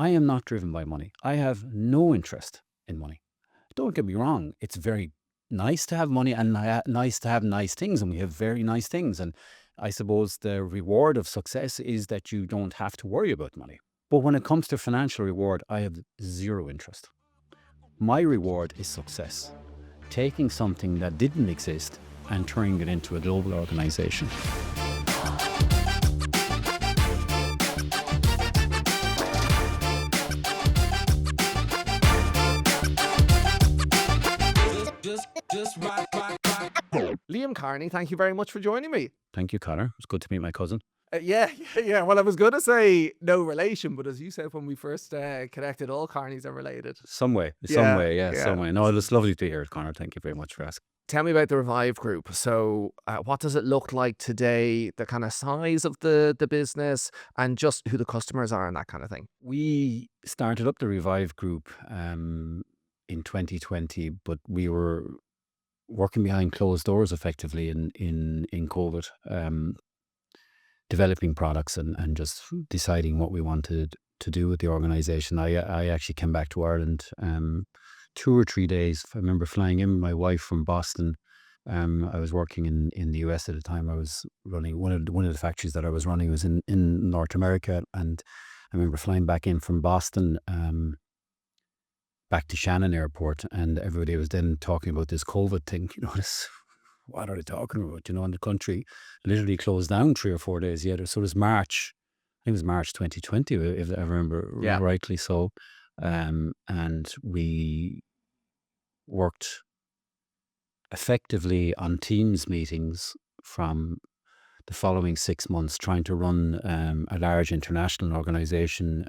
I am not driven by money. I have no interest in money. Don't get me wrong. It's very nice to have money and nice to have nice things. And we have very nice things. And I suppose the reward of success is that you don't have to worry about money. But when it comes to financial reward, I have zero interest. My reward is success. Taking something that didn't exist and turning it into a global organization. Liam Kearney, thank you very much for joining me. Thank you, Connor. It's good to meet my cousin. Yeah. Well, I was going to say no relation, but as you said when we first connected, all Kearneys are related. Some way. No, it was lovely to hear it, Connor. Thank you very much for asking. Tell me about the Revive Group. So what does it look like today, the kind of size of the business and just who the customers are and that kind of thing? We started up the Revive Group in 2020, but we were working behind closed doors effectively in COVID, developing products and just deciding what we wanted to do with the organization. I actually came back to Ireland 2 or 3 days. I remember flying in with my wife from Boston. I was working in the US at the time. I was running one of the factories that I was running was in North America, and I remember flying back in from Boston, back to Shannon Airport, and everybody was then talking about this COVID thing. What are they talking about? And the country literally closed down 3 or 4 days. So it was March. I think it was March 2020, if I remember rightly. So, and we worked effectively on Teams meetings from the following 6 months, trying to run a large international organization,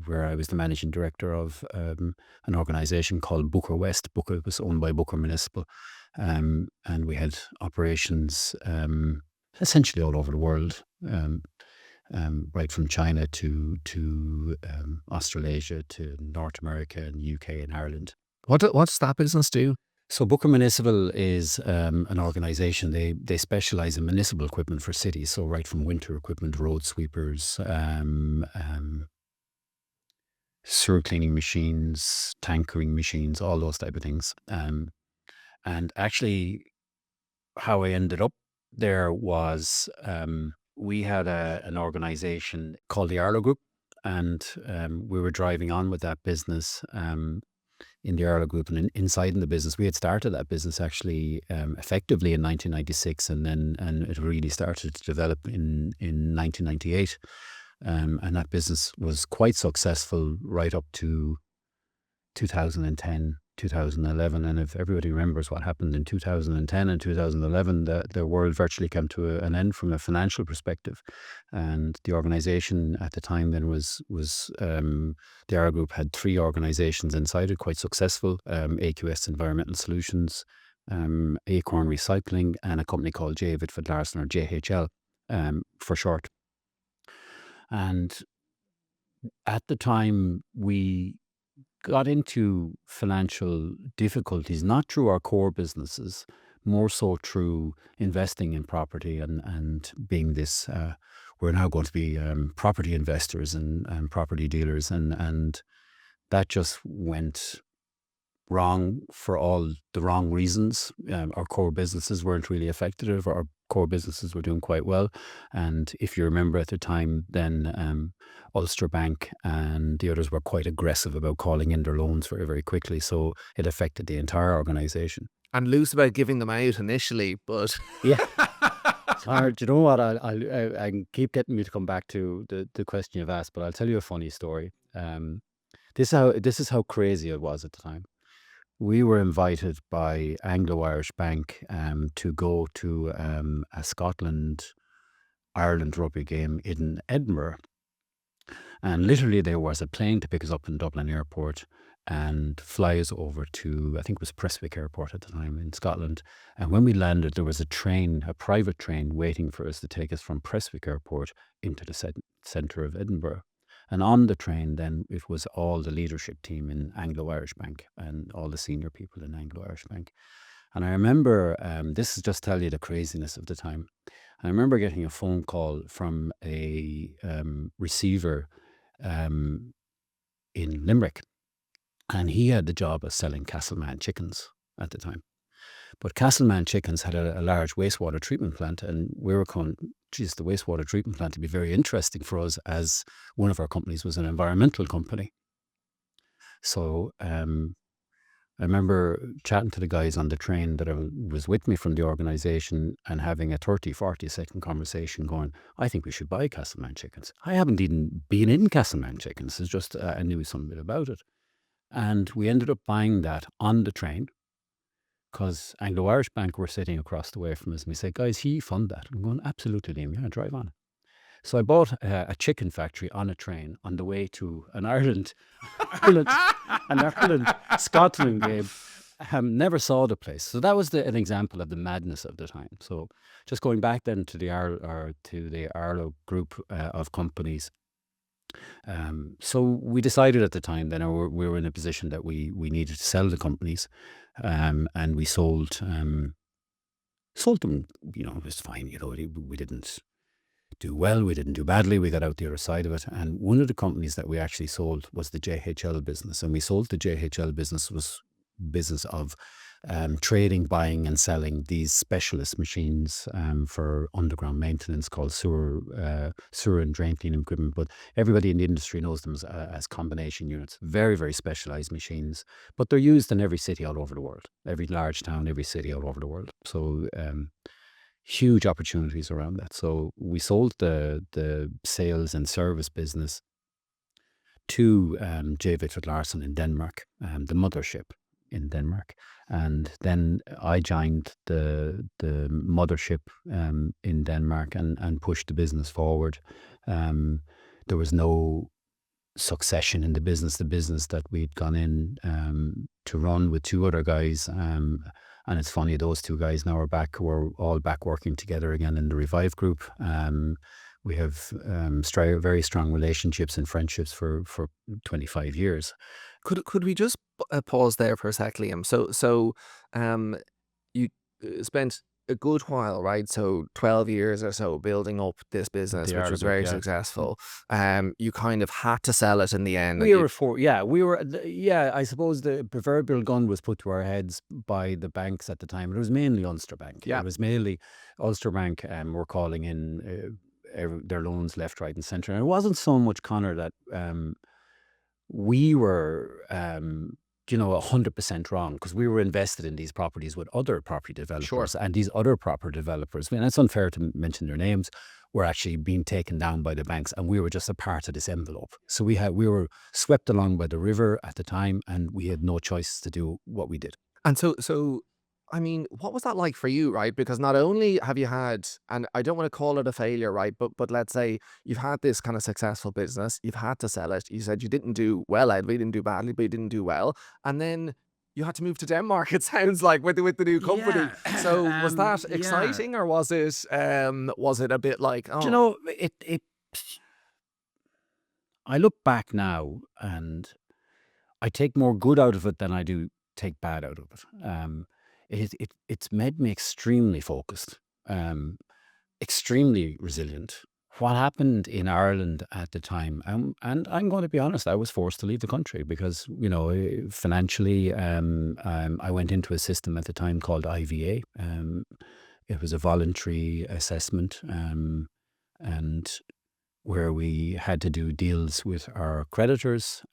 where I was the managing director of an organization called Booker West. Booker was owned by Booker Municipal, and we had operations essentially all over the world, right from China to Australasia to North America and UK and Ireland. What does that business do? So Booker Municipal is an organisation. They specialise in municipal equipment for cities. So right from winter equipment, road sweepers, sewer cleaning machines, tankering machines, all those type of things. And actually, how I ended up there was we had an organisation called the Arlo Group, and we were driving on with that business in the Arlo Group. And inside in the business, we had started that business actually effectively in 1996, and it really started to develop in 1998. And that business was quite successful right up to 2010, 2011. And if everybody remembers what happened in 2010 and 2011, the world virtually came to an end from a financial perspective. And the organization at the time then was the R Group had 3 organizations inside it, quite successful: AQS Environmental Solutions, Acorn Recycling, and a company called J. Whitfield Larson, or JHL for short. And at the time, we got into financial difficulties, not through our core businesses, more so through investing in property and being this, we're now going to be property investors and property dealers. And that just went wrong for all the wrong reasons. Our core businesses weren't really effective. Our core businesses were doing quite well. And if you remember at the time, then Ulster Bank and the others were quite aggressive about calling in their loans very, very quickly. So it affected the entire organisation. And loose about giving them out initially, but yeah. It's hard. You know what? I keep getting you to come back to the question you've asked, but I'll tell you a funny story. This is how crazy it was at the time. We were invited by Anglo-Irish Bank to go to a Scotland-Ireland rugby game in Edinburgh. And literally there was a plane to pick us up in Dublin Airport and fly us over to, I think it was Prestwick Airport at the time in Scotland. And when we landed, there was a private train waiting for us to take us from Prestwick Airport into the centre of Edinburgh. And on the train, then, it was all the leadership team in Anglo-Irish Bank and all the senior people in Anglo-Irish Bank. And I remember, this is just tell you the craziness of the time. And I remember getting a phone call from a receiver in Limerick, and he had the job of selling Castleman chickens at the time. But Castleman Chickens had a large wastewater treatment plant, and we were going, geez, the wastewater treatment plant would be very interesting for us, as one of our companies was an environmental company. So I remember chatting to the guys on the train that was with me from the organisation, and having a 30, 40-second conversation going, I think we should buy Castleman Chickens. I haven't even been in Castleman Chickens. It's just, I knew some bit about it. And we ended up buying that on the train, because Anglo-Irish Bank were sitting across the way from us, and we said, guys, he fund that. I'm going, absolutely, Liam, yeah, drive on. So I bought a chicken factory on a train on the way to an Ireland, Scotland game. Never saw the place. So that was an example of the madness of the time. So just going back then to the Arlo group of companies. So we decided at the time then, or we were in a position that we needed to sell the companies, and we sold them. It was fine. We didn't do well, we didn't do badly, we got out the other side of it. And one of the companies that we actually sold was the JHL business, and we sold the JHL business of trading, buying and selling these specialist machines for underground maintenance, called sewer and drain cleaning equipment. But everybody in the industry knows them as combination units. Very, very specialized machines, but they're used in every city all over the world, every large town, every city all over the world. So huge opportunities around that. So we sold the sales and service business to J. Victor Larsen in Denmark, the mothership in Denmark. And then I joined the mothership in Denmark and pushed the business forward. There was no succession in the business that we'd gone in to run with two other guys. And it's funny, those two guys now are back. We're all back working together again in the Revive group. We have very strong relationships and friendships for 25 years. Could we just pause there for a sec, Liam? So you spent a good while, right? So 12 years or so building up this business, The which Arlo was group, very yeah. successful. You kind of had to sell it in the end. I suppose the proverbial gun was put to our heads by the banks at the time. It was mainly Ulster Bank. Yeah. It was mainly Ulster Bank were calling in their loans left, right and centre. And it wasn't so much, Conor, that we were 100% wrong, because we were invested in these properties with other property developers. Sure. And these other property developers, and it's unfair to mention their names, were actually being taken down by the banks, and we were just a part of this envelope. So we were swept along by the river at the time, and we had no choice to do what we did. And so I mean, what was that like for you, right? Because not only have you had, and I don't want to call it a failure, right? But let's say you've had this kind of successful business, you've had to sell it. You said you didn't do well, Ed. We didn't do badly, but you didn't do well. And then you had to move to Denmark, it sounds like, with the new company. Yeah. So was that Yeah. exciting, or was it a bit like, Do you know, I look back now and I take more good out of it than I do take bad out of it. It's made me extremely focused, extremely resilient. What happened in Ireland at the time, and I'm going to be honest, I was forced to leave the country because, financially, I went into a system at the time called IVA. It was a voluntary assessment, and where we had to do deals with our creditors,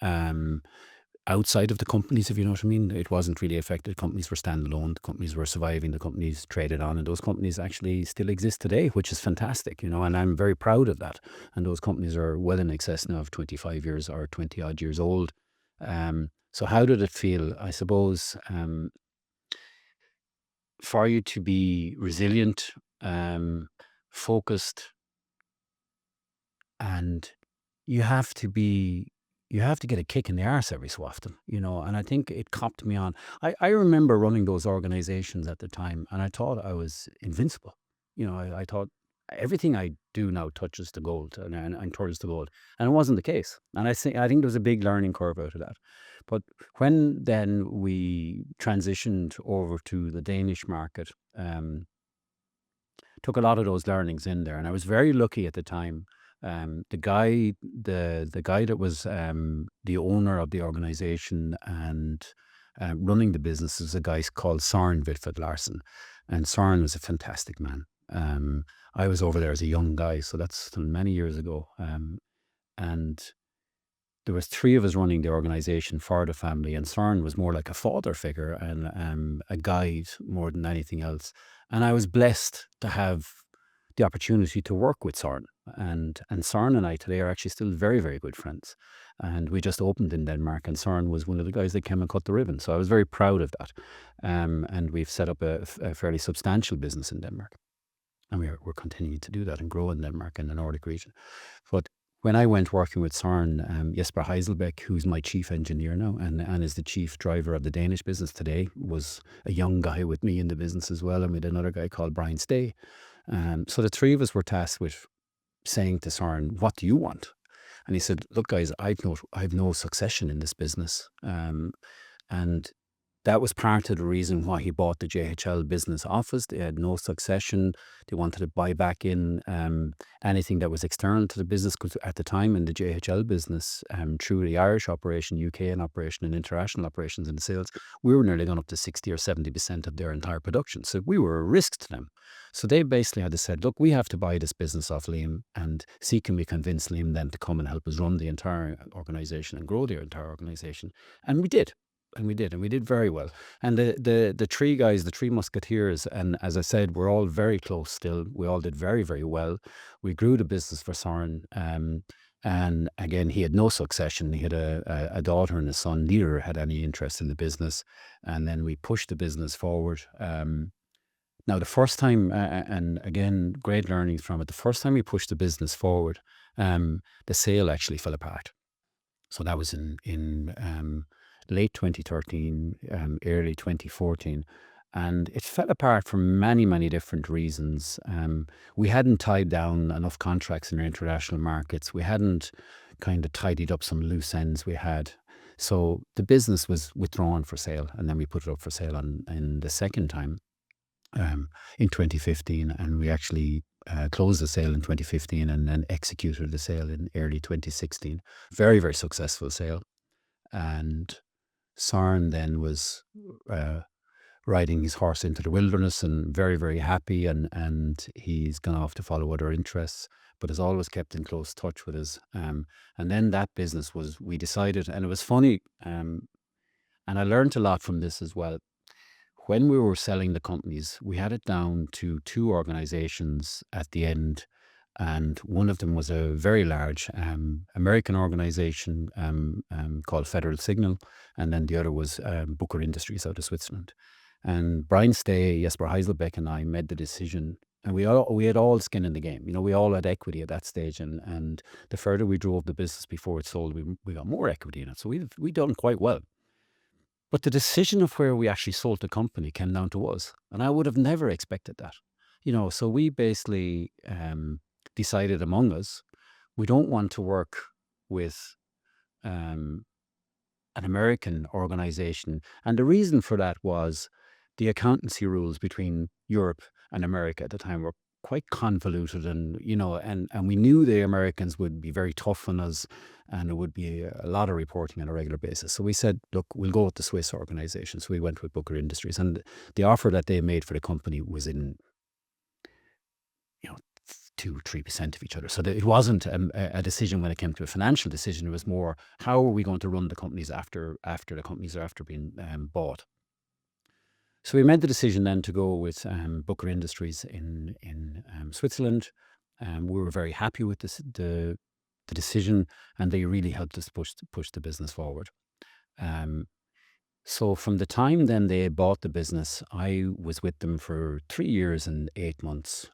outside of the companies, if you know what I mean. It wasn't really affected. Companies were standalone. The companies were surviving. The companies traded on, and those companies actually still exist today, which is fantastic, and I'm very proud of that. And those companies are well in excess now of 25 years or 20 odd years old. So how did it feel? I suppose for you to be resilient, focused, and you have to get a kick in the arse every so often, and I think it copped me on. I remember running those organizations at the time, and I thought I was invincible. I thought everything I do now touches the gold and towards the gold, and it wasn't the case. And I think there was a big learning curve out of that. But when then we transitioned over to the Danish market, took a lot of those learnings in there, and I was very lucky at the time The guy that was the owner of the organization and running the business is a guy called Søren Whitford Larsen, and Søren was a fantastic man. I was over there as a young guy, so that's many years ago, and there was three of us running the organization for the family, and Søren was more like a father figure and a guide more than anything else. And I was blessed to have the opportunity to work with Søren. And Søren and I today are actually still very, very good friends. And we just opened in Denmark, and Søren was one of the guys that came and cut the ribbon. So I was very proud of that. And we've set up a fairly substantial business in Denmark. And we're continuing to do that and grow in Denmark and the Nordic region. But when I went working with Søren, Jesper Heiselbeck, who's my chief engineer now and is the chief driver of the Danish business today, was a young guy with me in the business as well, and we had another guy called Brian Stay. So the three of us were tasked with saying to Søren, "What do you want?" And he said, "Look, guys, I've no succession in this business." And that was part of the reason why he bought the JHL business office. They had no succession. They wanted to buy back in anything that was external to the business, because at the time in the JHL business, through the Irish operation, UK operation, and international operations and sales, we were nearly gone up to 60 or 70% of their entire production. So we were a risk to them. So they basically had to say, "Look, we have to buy this business off Liam and see can we convince Liam then to come and help us run the entire organization and grow the entire organization." And we did. And we did very well. And the three guys, the three musketeers, and as I said, we're all very close still. We all did very, very well. We grew the business for Søren. And again, he had no succession. He had a daughter and a son. Neither had any interest in the business. And then we pushed the business forward. Now, the first time, and again, great learnings from it, the first time we pushed the business forward, the sale actually fell apart. So that was in late 2013, early 2014. And it fell apart for many, many different reasons. We hadn't tied down enough contracts in our international markets. We hadn't kind of tidied up some loose ends we had. So the business was withdrawn for sale, and then we put it up for sale in the second time in 2015. And we actually closed the sale in 2015 and then executed the sale in early 2016. Very, very successful sale. And Søren then was riding his horse into the wilderness and very, very happy, and he's gone off to follow other interests, but has always kept in close touch with us. And then that business we decided, and it was funny, and I learned a lot from this as well. When we were selling the companies, we had it down to two organizations at the end. And one of them was a very large American organization called Federal Signal. And then the other was Booker Industries out of Switzerland. And Brian Stay, Jesper Heiselbeck, and I made the decision. And we had all skin in the game. You know, we all had equity at that stage. And the further we drove the business before it sold, we got more equity in it. So we done quite well. But the decision of where we actually sold the company came down to us. And I would have never expected that. You know, so we basically decided among us, we don't want to work with an American organization. And the reason for that was the accountancy rules between Europe and America at the time were quite convoluted, and we knew the Americans would be very tough on us, and there would be a lot of reporting on a regular basis. So we said, look, we'll go with the Swiss organization. So we went with Booker Industries, and the offer that they made for the company was in 2-3% of each other. So it wasn't a decision when it came to a financial decision. It was more, how are we going to run the companies after the companies are after being bought? So we made the decision then to go with Booker Industries in Switzerland. We were very happy with the decision, and they really helped us push the business forward. So from the time then they bought the business, I was with them for 3 years and 8 months.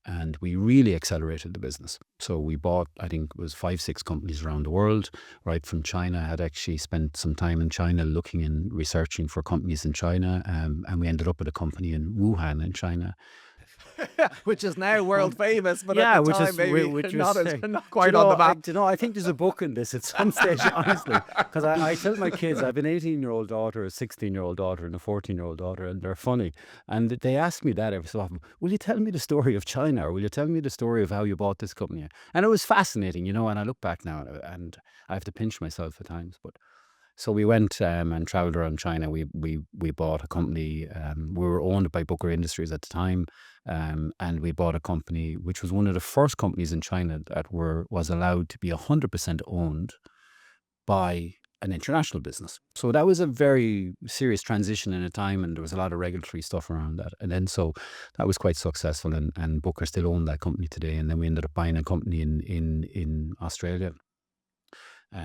And we really accelerated the business. So we bought, I think it was 5-6 companies around the world, right from China. I had actually spent some time in China looking and researching for companies in China. And we ended up with a company in Wuhan in China. which is now world famous, but at Yeah, the which time is maybe which not was as not do you quite on know the map. do you know I think there's a book in this at some stage, honestly, because I tell my kids I have an 18-year-old daughter, a 16-year-old daughter, and a 14-year-old daughter, and they're funny, and they ask me that every so often. Will you tell me the story of China, or will you tell me the story of how you bought this company? And it was fascinating, and I look back now, and I have to pinch myself at times, but. So we went and traveled around China. We bought a company. We were owned by Booker Industries at the time, and we bought a company which was one of the first companies in China that was allowed to be 100% owned by an international business. So that was a very serious transition in a time, and there was a lot of regulatory stuff around that. And then so that was quite successful, and Booker still owned that company today. And then we ended up buying a company in Australia,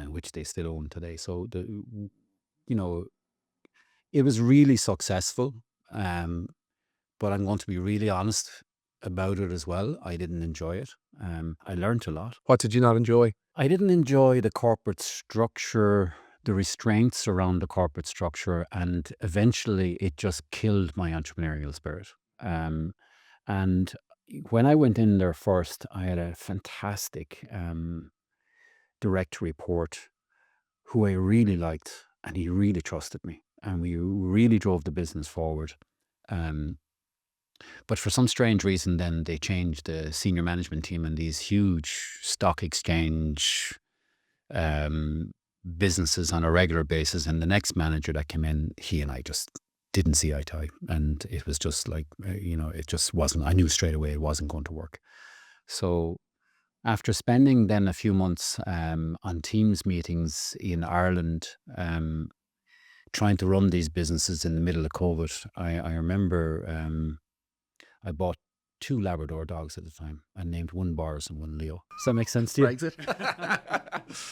which they still own today. So you know, it was really successful. But I'm going to be really honest about it as well. I didn't enjoy it. I learned a lot. What did you not enjoy? I didn't enjoy the corporate structure, the restraints around the corporate structure, and eventually it just killed my entrepreneurial spirit. And when I went in there first, I had a fantastic direct report who I really liked, and he really trusted me, and we really drove the business forward. Um, but for some strange reason, then they changed the senior management team, and these huge stock exchange um, businesses on a regular basis. And the next manager that came in, he and I just didn't see eye to eye, and it was just like it just wasn't. I knew straight away it wasn't going to work. So after spending then a few months on Teams meetings in Ireland, trying to run these businesses in the middle of COVID, I remember I bought two Labrador dogs at the time and named one Boris and one Leo. Does that make sense to you? Brexit.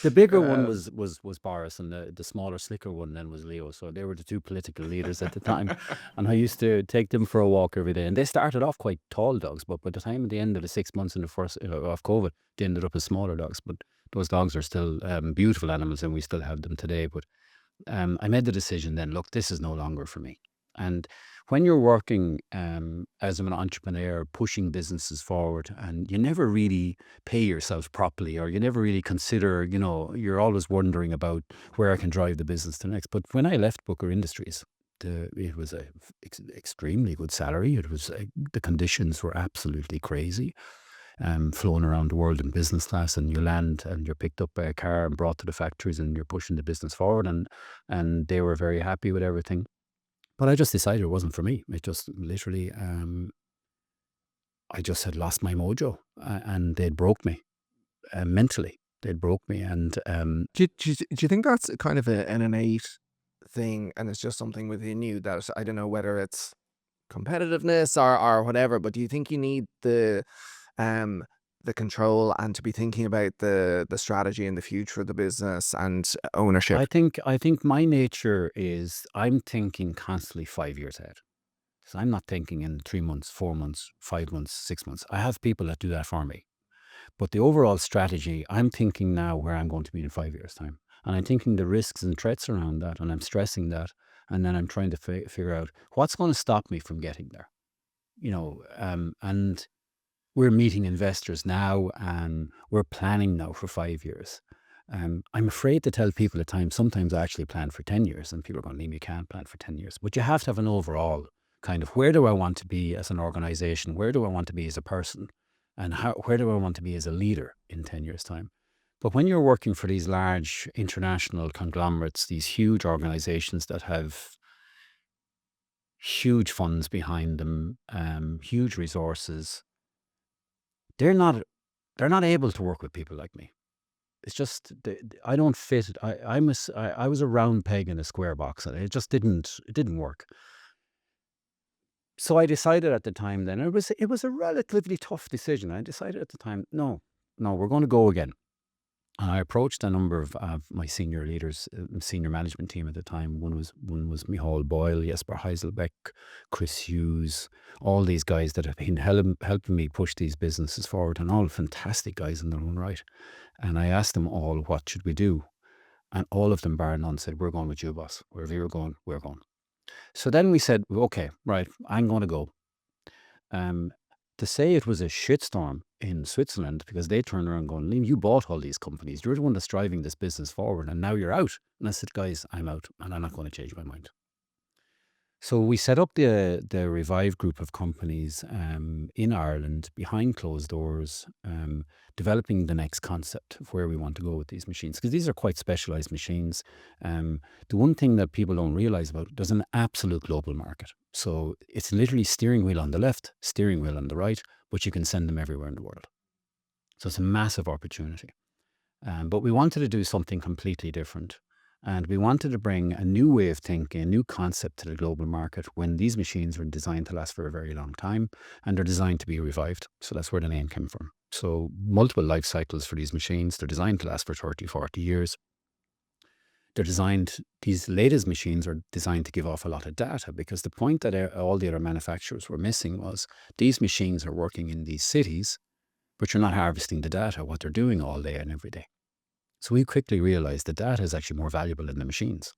The bigger one was Boris, and the smaller, slicker one then was Leo. So they were the two political leaders at the time. And I used to take them for a walk every day. And they started off quite tall dogs, but by the time at the end of the 6 months in the first of COVID, they ended up as smaller dogs. But those dogs are still beautiful animals, and we still have them today. But I made the decision then, look, this is no longer for me. And when you're working as an entrepreneur, pushing businesses forward, and you never really pay yourself properly, or you never really consider, you're always wondering about where I can drive the business to next. But when I left Booker Industries, it was a extremely good salary. It was the conditions were absolutely crazy. Flown around the world in business class, and you land and you're picked up by a car and brought to the factories, and you're pushing the business forward, and they were very happy with everything. But I just decided it wasn't for me. It just literally, I just had lost my mojo, and they'd broke me mentally. They'd broke me, and Do you think that's kind of an innate thing, and it's just something within you that I don't know whether it's competitiveness or whatever, but do you think you need um the control and to be thinking about the strategy and the future of the business and ownership? I think my nature is I'm thinking constantly 5 years ahead. So I'm not thinking in 3 months, 4 months, 5 months, 6 months. I have people that do that for me. But the overall strategy, I'm thinking now where I'm going to be in 5 years' time. And I'm thinking the risks and threats around that, and I'm stressing that. And then I'm trying to figure out what's going to stop me from getting there. And we're meeting investors now, and we're planning now for 5 years. I'm afraid to tell people at times, sometimes I actually plan for 10 years, and people are going, Liam, you can't plan for 10 years. But you have to have an overall kind of, where do I want to be as an organization? Where do I want to be as a person? And where do I want to be as a leader in 10 years' time? But when you're working for these large international conglomerates, these huge organizations that have huge funds behind them, huge resources, they're not able to work with people like me. It's just I don't fit. I was a round peg in a square box, and it didn't work. So I decided at the time. Then it was a relatively tough decision. I decided at the time, no, we're going to go again. And I approached a number of my senior leaders, senior management team at the time. One was Micheál Boyle, Jesper Heiselbeck, Chris Hughes, all these guys that have been helping me push these businesses forward, and all fantastic guys in their own right. And I asked them all, what should we do? And all of them, bar none, said, we're going with you, boss. Wherever you're going, we're going. So then we said, okay, right, I'm going to go. Um, to say it was a shitstorm in Switzerland because they turned around going, Liam, you bought all these companies. You're the one that's driving this business forward and now you're out. And I said, guys, I'm out and I'm not going to change my mind. So we set up the Revive group of companies in Ireland behind closed doors, developing the next concept of where we want to go with these machines, because these are quite specialized machines. The one thing that people don't realize about, there's an absolute global market. So it's literally steering wheel on the left, steering wheel on the right, but you can send them everywhere in the world. So it's a massive opportunity. But we wanted to do something completely different. And we wanted to bring a new way of thinking, a new concept to the global market when these machines are designed to last for a very long time and they're designed to be revived. So that's where the name came from. So multiple life cycles for these machines. They're designed to last for 30, 40 years. They're designed, these latest machines are designed to give off a lot of data, because the point that all the other manufacturers were missing was these machines are working in these cities, but you're not harvesting the data, what they're doing all day and every day. So we quickly realized the data is actually more valuable than the machines.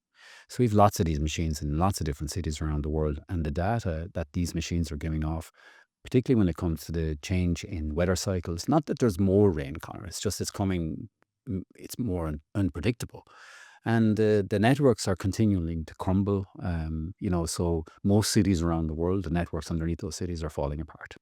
So we have lots of these machines in lots of different cities around the world, and the data that these machines are giving off, particularly when it comes to the change in weather cycles, not that there's more rain, Connor, it's just it's more unpredictable. And the networks are continuing to crumble. So most cities around the world, the networks underneath those cities are falling apart.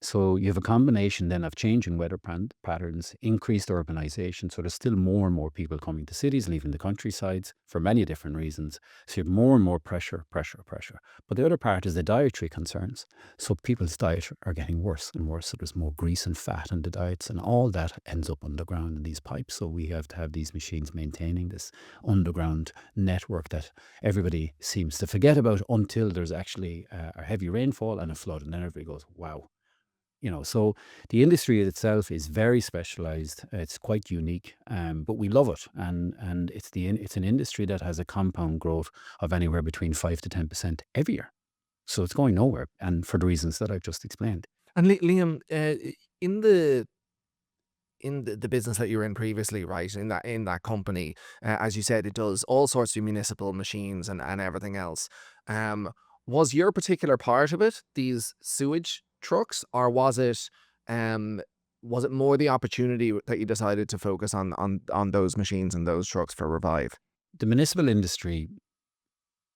So you have a combination then of changing weather patterns, increased urbanization. So there's still more and more people coming to cities, leaving the countrysides for many different reasons. So you have more and more pressure. But the other part is the dietary concerns. So people's diet are getting worse and worse. So there's more grease and fat in the diets, and all that ends up underground in these pipes. So we have to have these machines maintaining this underground network that everybody seems to forget about until there's actually a heavy rainfall and a flood. And then everybody goes, wow. So the industry itself is very specialized. It's quite unique, but we love it, and it's an industry that has a compound growth of anywhere between 5 to 10% every year. So it's going nowhere, and for the reasons that I've just explained. And Liam, in the business that you were in previously, right? In that company, as you said, it does all sorts of municipal machines and everything else. Was your particular part of it these sewage trucks, or was it more the opportunity that you decided to focus on those machines and those trucks for Revive? The municipal industry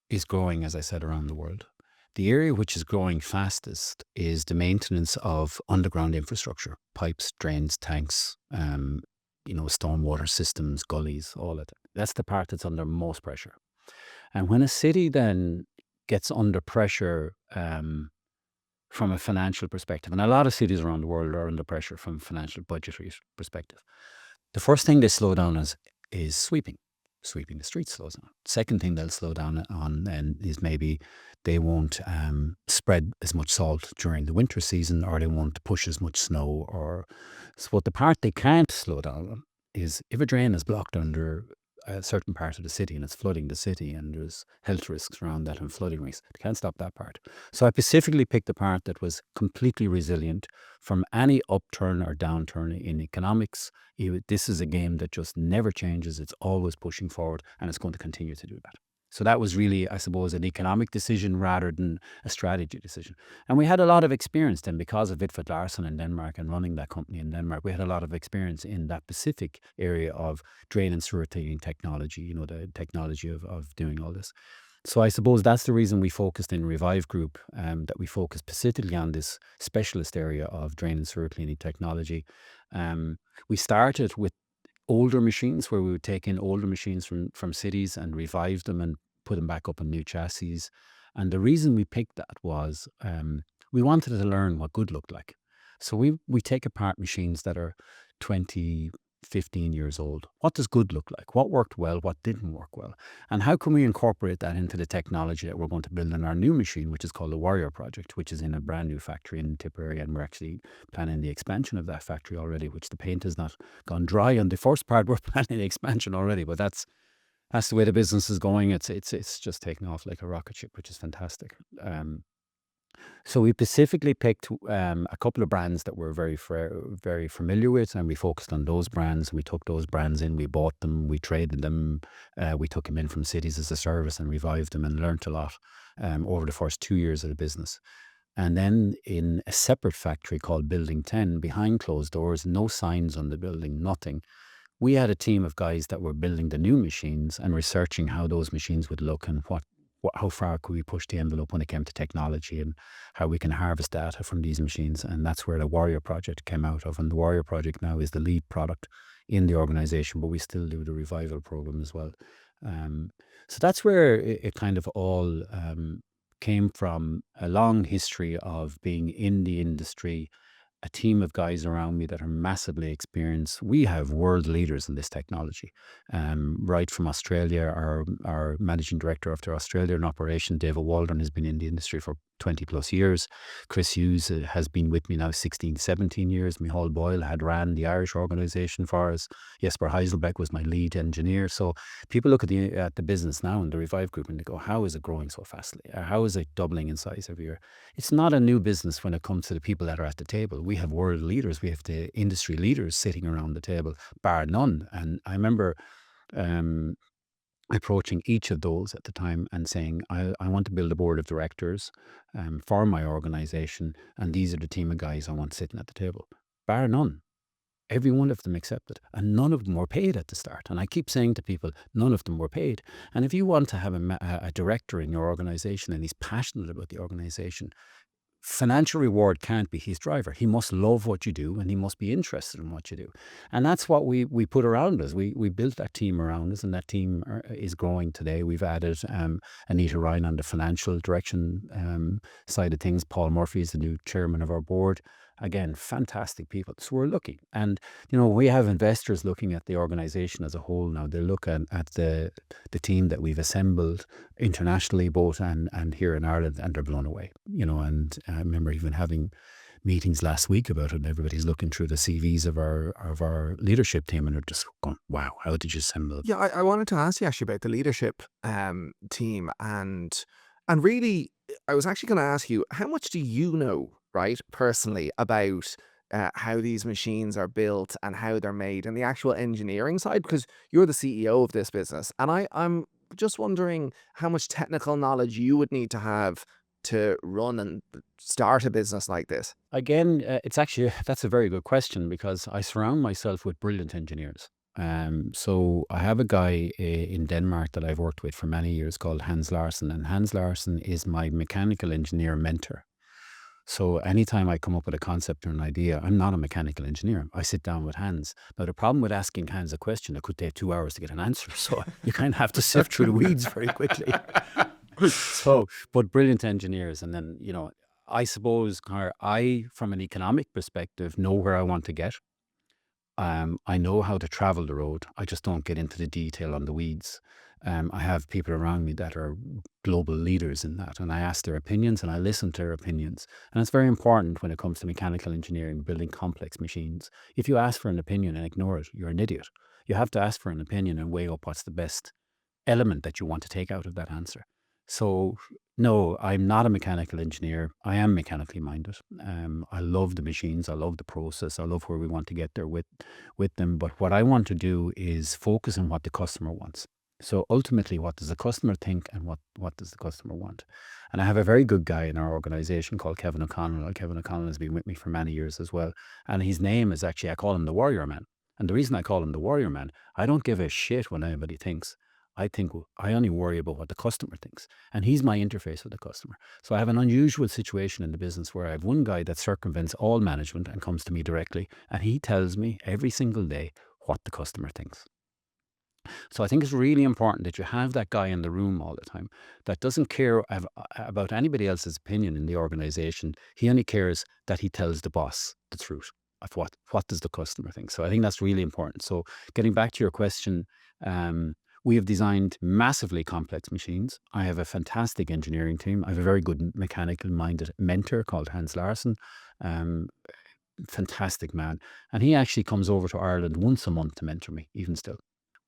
is growing, as I said, around the world. The area which is growing fastest is the maintenance of underground infrastructure, pipes, drains, tanks, stormwater systems, gullies, all of that. That's the part that's under most pressure. And when a city then gets under pressure from a financial perspective, and a lot of cities around the world are under pressure from a financial budgetary perspective, the first thing they slow down is sweeping. Sweeping the streets slows down. Second thing they'll slow down on then is maybe they won't spread as much salt during the winter season, or they won't push as much snow. But the part they can't slow down on is if a drain is blocked under a certain part of the city and it's flooding the city and there's health risks around that and flooding risks. They can't stop that part. So I specifically picked the part that was completely resilient from any upturn or downturn in economics. This is a game that just never changes. It's always pushing forward, and it's going to continue to do that. So that was really, I suppose, an economic decision rather than a strategy decision. And we had a lot of experience then because of Vidfjord Larsen in Denmark and running that company in Denmark. We had a lot of experience in that specific area of drain and sewer cleaning technology, the technology of doing all this. So I suppose that's the reason we focused in Revive Group, that we focused specifically on this specialist area of drain and sewer cleaning technology. We started with older machines, where we would take in older machines from cities and revive them and put them back up on new chassis. And the reason we picked that was we wanted to learn what good looked like. So we take apart machines that are 20, 15 years old. What does good look like? What worked well? What didn't work well? And how can we incorporate that into the technology that we're going to build in our new machine, which is called the Warrior Project, which is in a brand new factory in Tipperary, and we're actually planning the expansion of that factory already, which the paint has not gone dry on the first part. We're planning the expansion already, but that's the way the business is going. It's just taking off like a rocket ship, which is fantastic. So we specifically picked a couple of brands that we're very familiar with, and we focused on those brands. We took those brands in, we bought them, we traded them, we took them in from cities as a service and revived them, and learnt a lot over the first 2 years of the business. And then in a separate factory called Building 10, behind closed doors, no signs on the building, nothing, we had a team of guys that were building the new machines and researching how those machines would look and how far could we push the envelope when it came to technology and how we can harvest data from these machines. And that's where the Warrior project came out of. And the Warrior project now is the lead product in the organization, but we still do the revival program as well. Um, so that's where it kind of all came from, a long history of being in the industry, a team of guys around me that are massively experienced. We have world leaders in this technology. Right from Australia, our managing director of the Australian operation, David Waldron, has been in the industry for 20 plus years. Chris Hughes has been with me now 16, 17 years. Micheál Boyle had ran the Irish organisation for us. Jesper Heiselbeck was my lead engineer. So people look at the business now in the Revive Group and they go, how is it growing so fastly? How is it doubling in size every year? It's not a new business when it comes to the people that are at the table. We have world leaders. We have the industry leaders sitting around the table, bar none. And I remember um, approaching each of those at the time and saying, I want to build a board of directors for my organization. And these are the team of guys I want sitting at the table, bar none. Every one of them accepted, and none of them were paid at the start. And I keep saying to people, none of them were paid. And if you want to have a director in your organization and he's passionate about the organization, financial reward can't be his driver. He must love what you do and he must be interested in what you do. And that's what we put around us. We built that team around us, and that team is growing today. We've added Anita Ryan on the financial direction side of things. Paul Murphy is the new chairman of our board. Again, fantastic people. So we're lucky. And, we have investors looking at the organization as a whole now. They look at the team that we've assembled internationally, both and here in Ireland, and they're blown away. And I remember even having meetings last week about it, and everybody's looking through the CVs of our leadership team, and they're just going, wow, how did you assemble? Yeah, I wanted to ask you actually about the leadership team, and really, I was actually going to ask you, how much do you know, right, personally, about how these machines are built and how they're made and the actual engineering side? Because you're the CEO of this business, and I'm just wondering how much technical knowledge you would need to have to run and start a business like this. Again, that's a very good question, because I surround myself with brilliant engineers. So I have a guy in Denmark that I've worked with for many years called Hans Larsen, and Hans Larsen is my mechanical engineer mentor. So anytime I come up with a concept or an idea, I'm not a mechanical engineer. I sit down with Hans. Now, the problem with asking Hans a question, it could take 2 hours to get an answer. So you kind of have to sift through the weeds very quickly. But brilliant engineers. And then, I suppose I, from an economic perspective, know where I want to get. I know how to travel the road. I just don't get into the detail on the weeds. I have people around me that are global leaders in that, and I ask their opinions and I listen to their opinions. And it's very important when it comes to mechanical engineering, building complex machines. If you ask for an opinion and ignore it, you're an idiot. You have to ask for an opinion and weigh up what's the best element that you want to take out of that answer. So, no, I'm not a mechanical engineer. I am mechanically minded. I love the machines. I love the process. I love where we want to get there with them. But what I want to do is focus on what the customer wants. So ultimately, what does the customer think, and what does the customer want? And I have a very good guy in our organization called Kevin O'Connell. Kevin O'Connell has been with me for many years as well. And his name is actually, I call him the Warrior Man. And the reason I call him the Warrior Man, I don't give a shit what anybody thinks. I only worry about what the customer thinks, and he's my interface with the customer. So I have an unusual situation in the business where I have one guy that circumvents all management and comes to me directly, and he tells me every single day what the customer thinks. So I think it's really important that you have that guy in the room all the time that doesn't care about anybody else's opinion in the organization. He only cares that he tells the boss the truth of what does the customer think. So I think that's really important. So getting back to your question, we have designed massively complex machines. I have a fantastic engineering team. I have a very good mechanical minded mentor called Hans Larsen. Um, Fantastic man. And he actually comes over to Ireland once a month to mentor me, even still.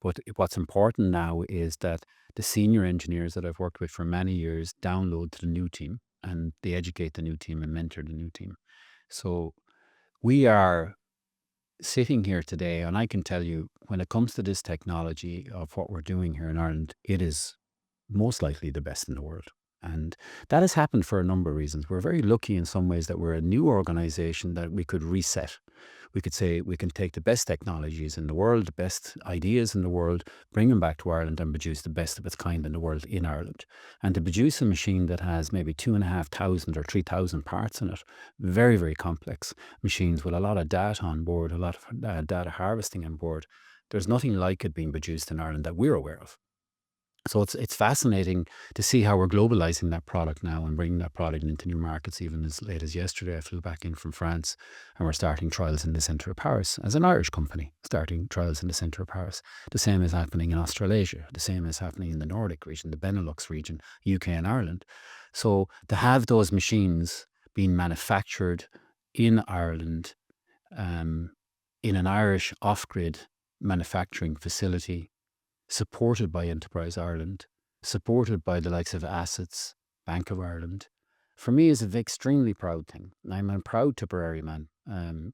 But what's important now is that the senior engineers that I've worked with for many years download to the new team, and they educate the new team and mentor the new team. So we are sitting here today, and I can tell you, when it comes to this technology of what we're doing here in Ireland, it is most likely the best in the world. And that has happened for a number of reasons. We're very lucky in some ways that we're a new organization that we could reset. We could say we can take the best technologies in the world, the best ideas in the world, bring them back to Ireland and produce the best of its kind in the world in Ireland. And to produce a machine that has maybe 2,500 or 3,000 parts in it, very, very complex machines with a lot of data on board, a lot of data harvesting on board, there's nothing like it being produced in Ireland that we're aware of. So it's fascinating to see how we're globalizing that product now and bringing that product into new markets. Even as late as yesterday, I flew back in from France, and we're starting trials in the centre of Paris as an Irish company, starting trials in the centre of Paris. The same is happening in Australasia. The same is happening in the Nordic region, the Benelux region, UK and Ireland. So to have those machines being manufactured in Ireland, in an Irish off-grid manufacturing facility, supported by Enterprise Ireland, supported by the likes of Assets, Bank of Ireland, for me is an extremely proud thing. I'm a proud Tipperary man. And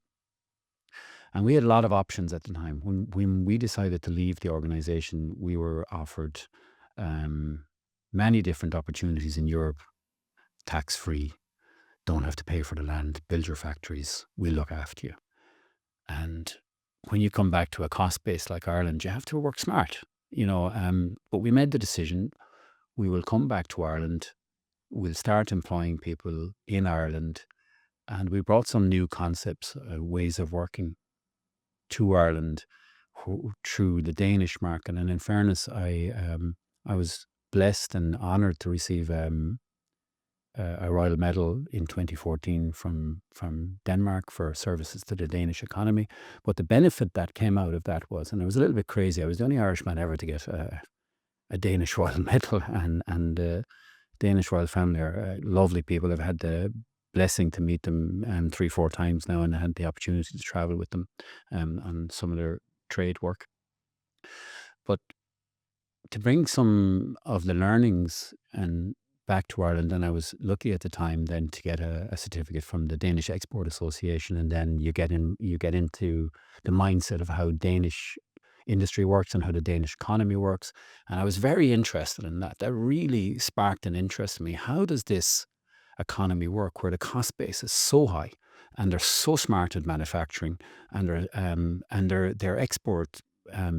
we had a lot of options at the time. When we decided to leave the organisation, we were offered many different opportunities in Europe, tax-free, don't have to pay for the land, build your factories, we'll look after you. And when you come back to a cost base like Ireland, you have to work smart. But we made the decision, we will come back to Ireland, we'll start employing people in Ireland, and we brought some new concepts, ways of working to Ireland through the Danish market. And in fairness, I was blessed and honoured to receive a Royal Medal in 2014 from Denmark for services to the Danish economy. But the benefit that came out of that was, and it was a little bit crazy, I was the only Irishman ever to get a Danish Royal Medal, and Danish royal family are lovely people. I've had the blessing to meet them 3-4 times now, and I had the opportunity to travel with them on some of their trade work. But to bring some of the learnings and back to Ireland, and I was lucky at the time then to get a certificate from the Danish Export Association, and then you get into the mindset of how Danish industry works and how the Danish economy works. And I was very interested in that. That really sparked an interest in me. How does this economy work where the cost base is so high and they're so smart at manufacturing, and their export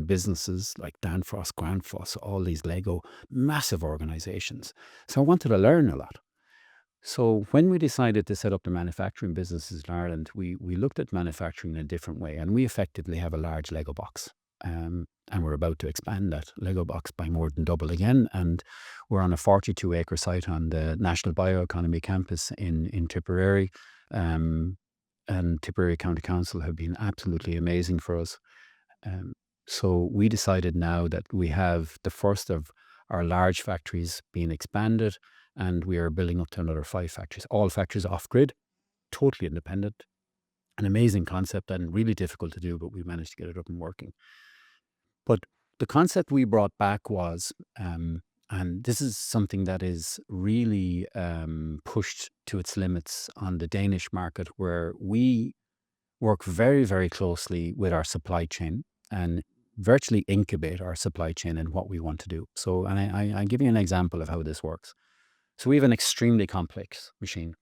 businesses like Danfoss, Grundfos, all these Lego, massive organizations. So I wanted to learn a lot. So when we decided to set up the manufacturing businesses in Ireland, we looked at manufacturing in a different way, and we effectively have a large Lego box. And we're about to expand that Lego box by more than double again. And we're on a 42-acre site on the National Bioeconomy Campus in Tipperary. And Tipperary County Council have been absolutely amazing for us. So we decided now that we have the first of our large factories being expanded, and we are building up to another 5 factories, all factories off-grid, totally independent. An amazing concept and really difficult to do, but we managed to get it up and working. But the concept we brought back was, and this is something that is really pushed to its limits on the Danish market, where we work very, very closely with our supply chain and virtually incubate our supply chain in what we want to do. So, and I give you an example of how this works. So we have an extremely complex machine.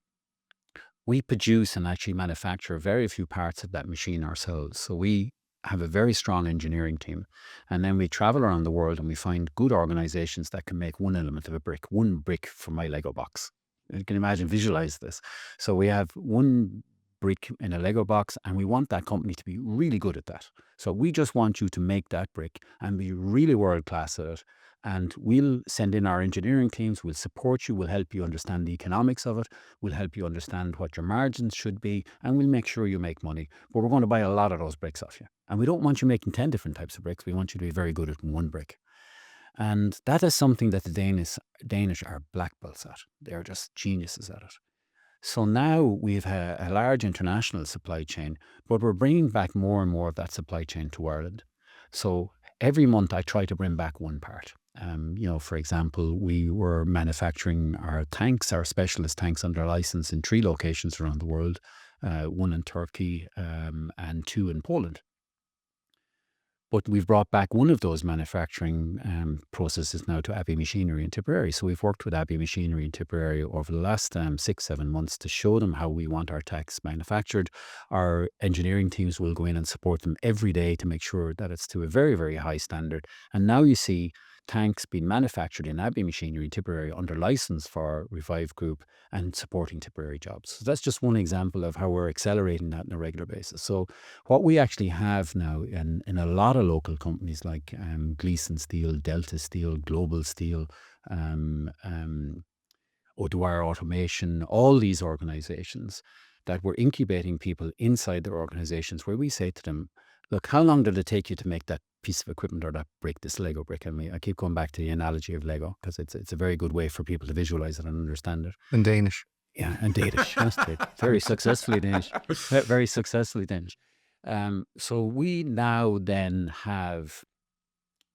We produce and actually manufacture very few parts of that machine ourselves. So we have a very strong engineering team. And then we travel around the world and we find good organizations that can make one element of a brick, one brick for my Lego box. You can imagine, visualize this. So we have one brick in a Lego box, and we want that company to be really good at that. So we just want you to make that brick and be really world class at it. And we'll send in our engineering teams, we'll support you, we'll help you understand the economics of it, we'll help you understand what your margins should be, and we'll make sure you make money. But we're going to buy a lot of those bricks off you. And we don't want you making 10 different types of bricks. We want you to be very good at one brick. And that is something that the Danish are black belts at. They're just geniuses at it. So now we've a large international supply chain, but we're bringing back more and more of that supply chain to Ireland. So every month I try to bring back one part. For example, we were manufacturing our tanks, our specialist tanks under license in 3 locations around the world, 1 in Turkey and 2 in Poland. But we've brought back one of those manufacturing processes now to Abbey Machinery in Tipperary. So we've worked with Abbey Machinery in Tipperary over the last 6, 7 months to show them how we want our tanks manufactured. Our engineering teams will go in and support them every day to make sure that it's to a very, very high standard. And now you see tanks being manufactured in Abbey Machinery in Tipperary under license for Revive Group and supporting Tipperary jobs. So that's just one example of how we're accelerating that on a regular basis. So what we actually have now in a lot of local companies like Gleason Steel, Delta Steel, Global Steel, O'Dwyer Automation, all these organizations, that we're incubating people inside their organizations where we say to them, look, how long did it take you to make that piece of equipment or that brick, this Lego brick? I keep going back to the analogy of Lego because it's a very good way for people to visualize it and understand it. In Danish. Yeah, and Danish. That's it. Very successfully Danish. Very successfully Danish. So we now then have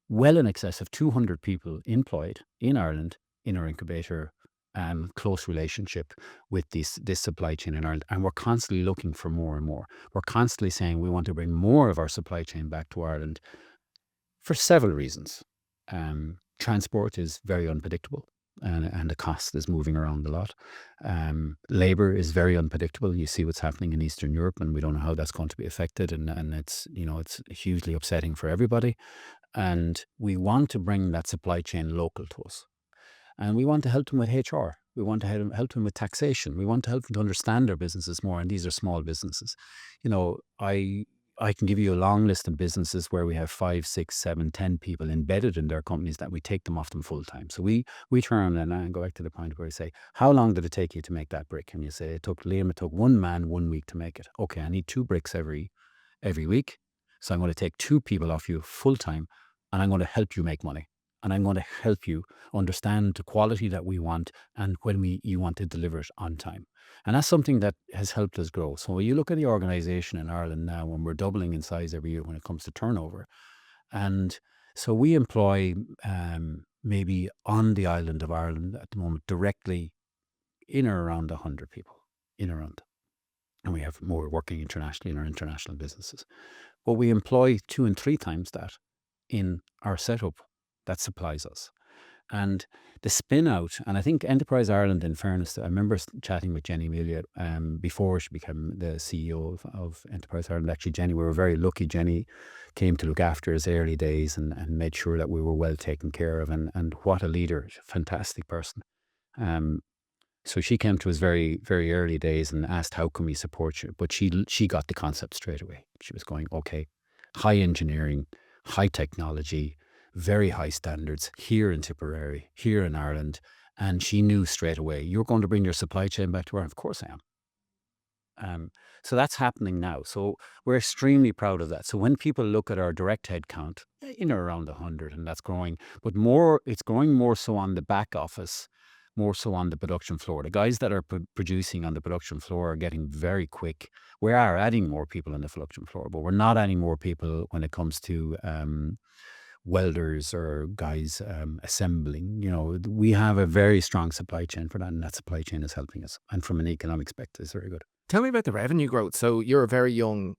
well in excess of 200 people employed in Ireland in our incubator, close relationship with this supply chain in Ireland. And we're constantly looking for more and more. We're constantly saying we want to bring more of our supply chain back to Ireland for several reasons. Transport is very unpredictable. And the cost is moving around a lot. Labor is very unpredictable. You see what's happening in Eastern Europe, and we don't know how that's going to be affected. And it's it's hugely upsetting for everybody. And we want to bring that supply chain local to us. And we want to help them with HR. We want to help them with taxation. We want to help them to understand their businesses more. And these are small businesses. I can give you a long list of businesses where we have 5, 6, 7, 10 people embedded in their companies that we take them off them full time. So we turn and go back to the point where we say, how long did it take you to make that brick? And you say, it took one man 1 week to make it. Okay, I need 2 bricks every week. So I'm going to take 2 people off you full time, and I'm going to help you make money. And I'm going to help you understand the quality that we want and when you want to deliver it on time. And that's something that has helped us grow. So when you look at the organization in Ireland now, when we're doubling in size every year when it comes to turnover, and so we employ maybe on the island of Ireland at the moment directly in or around 100 people, in around. And we have more working internationally in our international businesses. But we employ 2 and 3 times that in our setup that supplies us. And the spin out, and I think Enterprise Ireland, in fairness, I remember chatting with Jenny Amelia before she became the CEO of Enterprise Ireland. Actually, Jenny, we were very lucky. Jenny came to look after us early days and made sure that we were well taken care of. And what a leader, fantastic person. So she came to us very, very early days and asked, how can we support you? But she got the concept straight away. She was going, okay, high engineering, high technology, very high standards here in Tipperary, here in Ireland. And she knew straight away, you're going to bring your supply chain back to Ireland? Of course I am. So that's happening now. So we're extremely proud of that. So when people look at our direct head count, around 100, and that's growing, but it's growing more so on the back office, more so on the production floor. The guys that are producing on the production floor are getting very quick. We are adding more people on the production floor, but we're not adding more people when it comes to welders or guys assembling. We have a very strong supply chain for that, and that supply chain is helping us. And from an economic perspective, it's very good. Tell me about the revenue growth. So you're a very young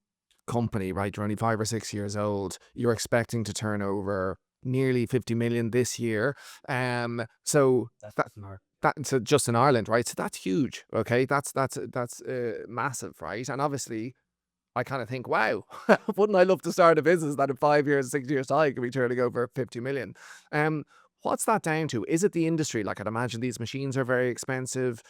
company, right? You're only 5 or 6 years old. You're expecting to turn over nearly 50 million this year. So so just in Ireland, right? So that's huge. Okay, that's massive, right? And obviously, I kind of think, wow, wouldn't I love to start a business that in 5 years, 6 years time could be turning over 50 million? What's that down to? Is it the industry? Like, I'd imagine these machines are very expensive.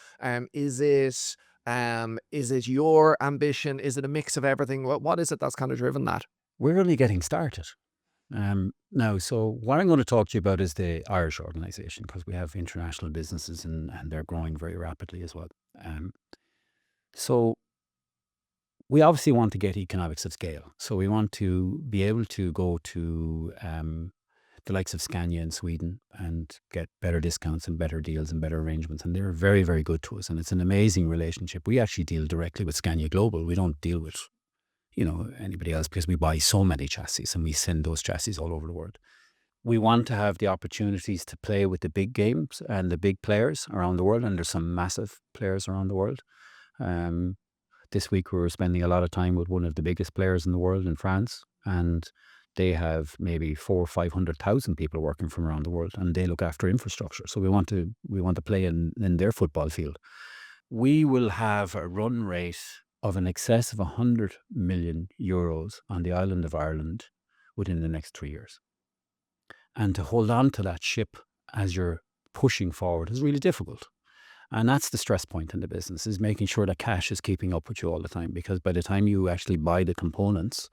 Is it your ambition? Is it a mix of everything? What is it that's kind of driven that? We're only getting started. Now, so what I'm going to talk to you about is the Irish organization, because we have international businesses and they're growing very rapidly as well. So we obviously want to get economics of scale. So we want to be able to go to the likes of Scania in Sweden and get better discounts and better deals and better arrangements. And they're very, very good to us. And it's an amazing relationship. We actually deal directly with Scania Global. We don't deal with anybody else, because we buy so many chassis and we send those chassis all over the world. We want to have the opportunities to play with the big games and the big players around the world. And there's some massive players around the world. This week we were spending a lot of time with one of the biggest players in the world in France. And They have maybe 400,000 or 500,000 people working from around the world, and they look after infrastructure. So we want to play in their football field. We will have a run rate of an excess of 100 million euros on the island of Ireland within the next 3 years. And to hold on to that ship as you're pushing forward is really difficult. And that's the stress point in the business, is making sure that cash is keeping up with you all the time. Because by the time you actually buy the components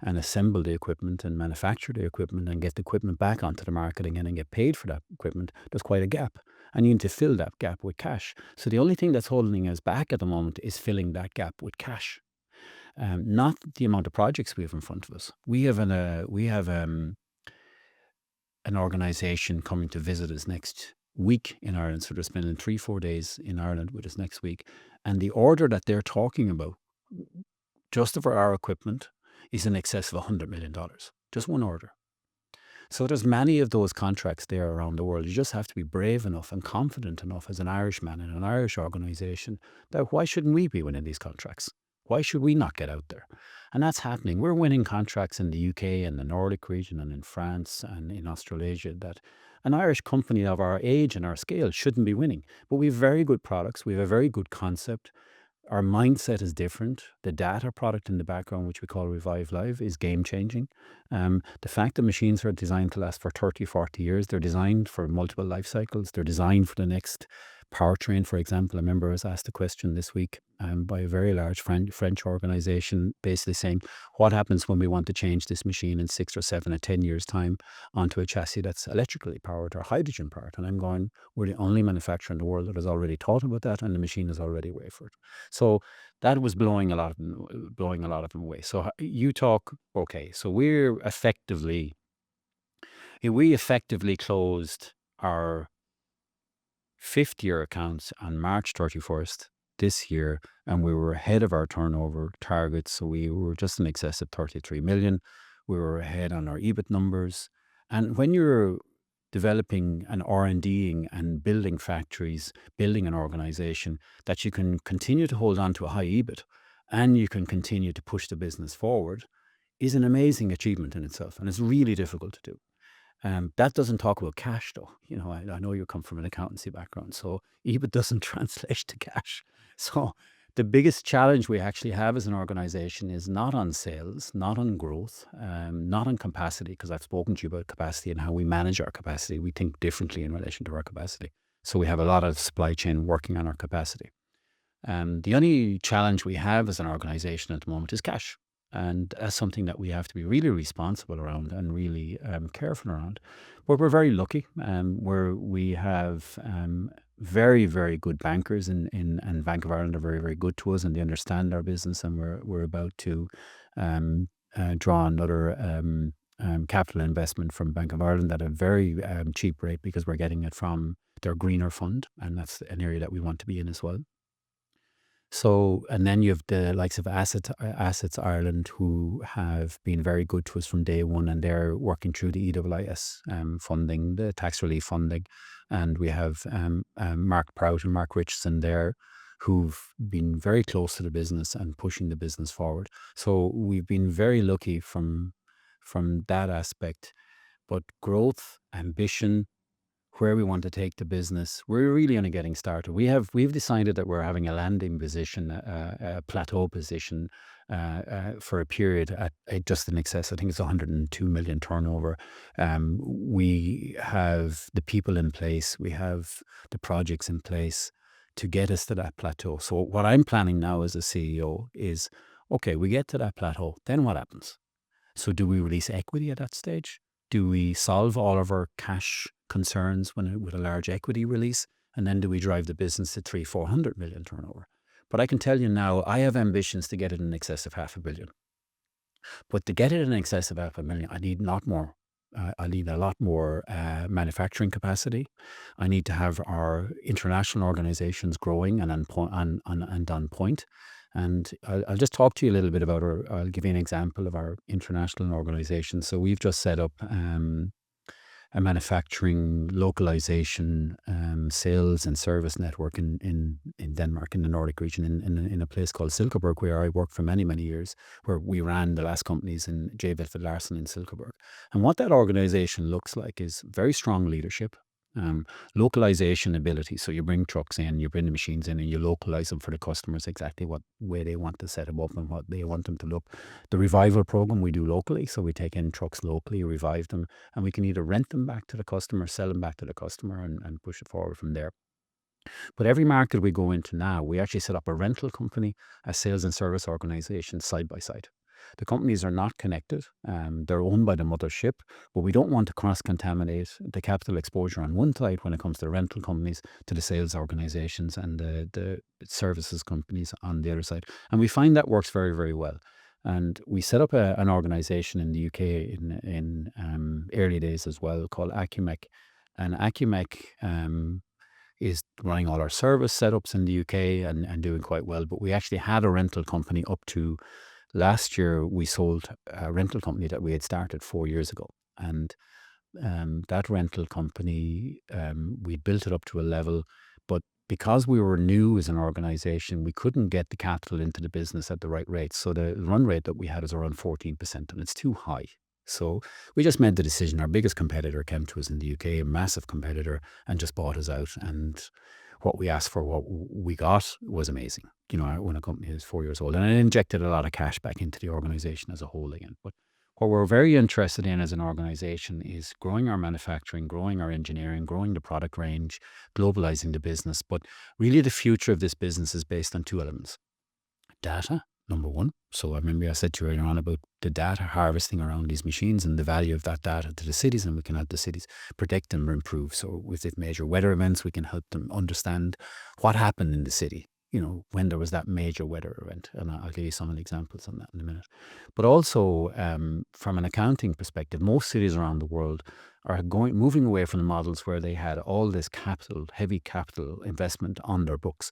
and assemble the equipment and manufacture the equipment and get the equipment back onto the market again and get paid for that equipment, there's quite a gap. And you need to fill that gap with cash. So the only thing that's holding us back at the moment is filling that gap with cash. Not the amount of projects we have in front of us. We have an organization coming to visit us next week in Ireland. So they're spending 3-4 days in Ireland with us next week. And the order that they're talking about, just for our equipment, is in excess of $100 million. Just one order. So there's many of those contracts there around the world. You just have to be brave enough and confident enough as an Irishman in an Irish organization that why shouldn't we be winning these contracts? Why should we not get out there? And that's happening. We're winning contracts in the UK and the Nordic region and in France and in Australasia that an Irish company of our age and our scale shouldn't be winning. But we have very good products. We have a very good concept. Our mindset is different. The data product in the background, which we call Revive Live, is game changing. The fact that machines are designed to last for 30, 40 years, they're designed for multiple life cycles. They're designed for the next powertrain, for example. I remember I was asked a question this week by a very large French organization, basically saying, what happens when we want to change this machine in 6 or 7 or 10 years' time onto a chassis that's electrically powered or hydrogen powered? And I'm going, we're the only manufacturer in the world that has already thought about that, and the machine is already wafered. So that was blowing a lot of them away. So you talk, okay, so we effectively closed our fifth year accounts on March 31st this year, and we were ahead of our turnover targets. So we were just in excess of 33 million. We were ahead on our EBIT numbers. And when you're developing and R&Ding and building factories, building an organization that you can continue to hold on to a high EBIT and you can continue to push the business forward, is an amazing achievement in itself. And it's really difficult to do. That doesn't talk about cash, though. I know you come from an accountancy background, so EBIT doesn't translate to cash. So the biggest challenge we actually have as an organization is not on sales, not on growth, not on capacity, because I've spoken to you about capacity and how we manage our capacity. We think differently in relation to our capacity. So we have a lot of supply chain working on our capacity. The only challenge we have as an organization at the moment is cash. And that's something that we have to be really responsible around and really careful around. But we're very lucky. We have very, very good bankers, and Bank of Ireland are very, very good to us, and they understand our business. And we're about to draw another capital investment from Bank of Ireland at a very cheap rate, because we're getting it from their greener fund, and that's an area that we want to be in as well. So, and then you have the likes of Assets Ireland, who have been very good to us from day one, and they're working through the EWIS funding, the tax relief funding. And we have Mark Prout and Mark Richardson there, who've been very close to the business and pushing the business forward. So we've been very lucky from that aspect. But growth, ambition, where we want to take the business, we're really only getting started. We've decided that we're having a landing position, a plateau position for a period at just in excess. I think it's 102 million turnover. We have the people in place, we have the projects in place to get us to that plateau. So what I'm planning now as a CEO is, okay, we get to that plateau, then what happens? So do we release equity at that stage? Do we solve all of our cash concerns with a large equity release? And then do we drive the business to 300-400 million turnover? But I can tell you now, I have ambitions to get it in excess of 500 million. But to get it in excess of 500 million, I need not more. I need a lot more manufacturing capacity. I need to have our international organizations growing and on point. And I'll just talk to you a little bit about I'll give you an example of our international organization. So we've just set up a manufacturing, localization, sales and service network in Denmark, in the Nordic region, in a place called Silkeborg, where I worked for many, many years, where we ran the last companies in J. Wilfrid Larsen in Silkeborg. And what that organization looks like is very strong leadership, localization ability. So you bring trucks in, you bring the machines in, and you localize them for the customers exactly what way they want to set them up and what they want them to look. The revival program we do locally, so we take in trucks locally, revive them, and we can either rent them back to the customer, sell them back to the customer, and push it forward from there. But every market we go into now, we actually set up a rental company, a sales and service organization side by side. The companies are not connected. They're owned by the mothership, but we don't want to cross-contaminate the capital exposure on one side when it comes to rental companies to the sales organizations and the services companies on the other side. And we find that works very, very well. And we set up an organization in the UK in early days as well called Acumec. And Acumec is running all our service setups in the UK and doing quite well. But we actually had a rental company up to last year. We sold a rental company that we had started 4 years ago. And that rental company, we built it up to a level, but because we were new as an organization, we couldn't get the capital into the business at the right rate. So the run rate that we had is around 14%, and it's too high. So we just made the decision. Our biggest competitor came to us in the UK, a massive competitor, and just bought us out. And what we asked for, what we got, was amazing. You know, when a company is 4 years old, and it injected a lot of cash back into the organization as a whole again. But what we're very interested in as an organization is growing our manufacturing, growing our engineering, growing the product range, globalizing the business. But really the future of this business is based on two elements. Data, number one. So I remember I said to you earlier on about the data harvesting around these machines and the value of that data to the cities, and we can help the cities predict them or improve. So with major weather events, we can help them understand what happened in the city, you know, when there was that major weather event. And I'll give you some examples on that in a minute. But also from an accounting perspective, most cities around the world are moving away from the models where they had all this heavy capital investment on their books.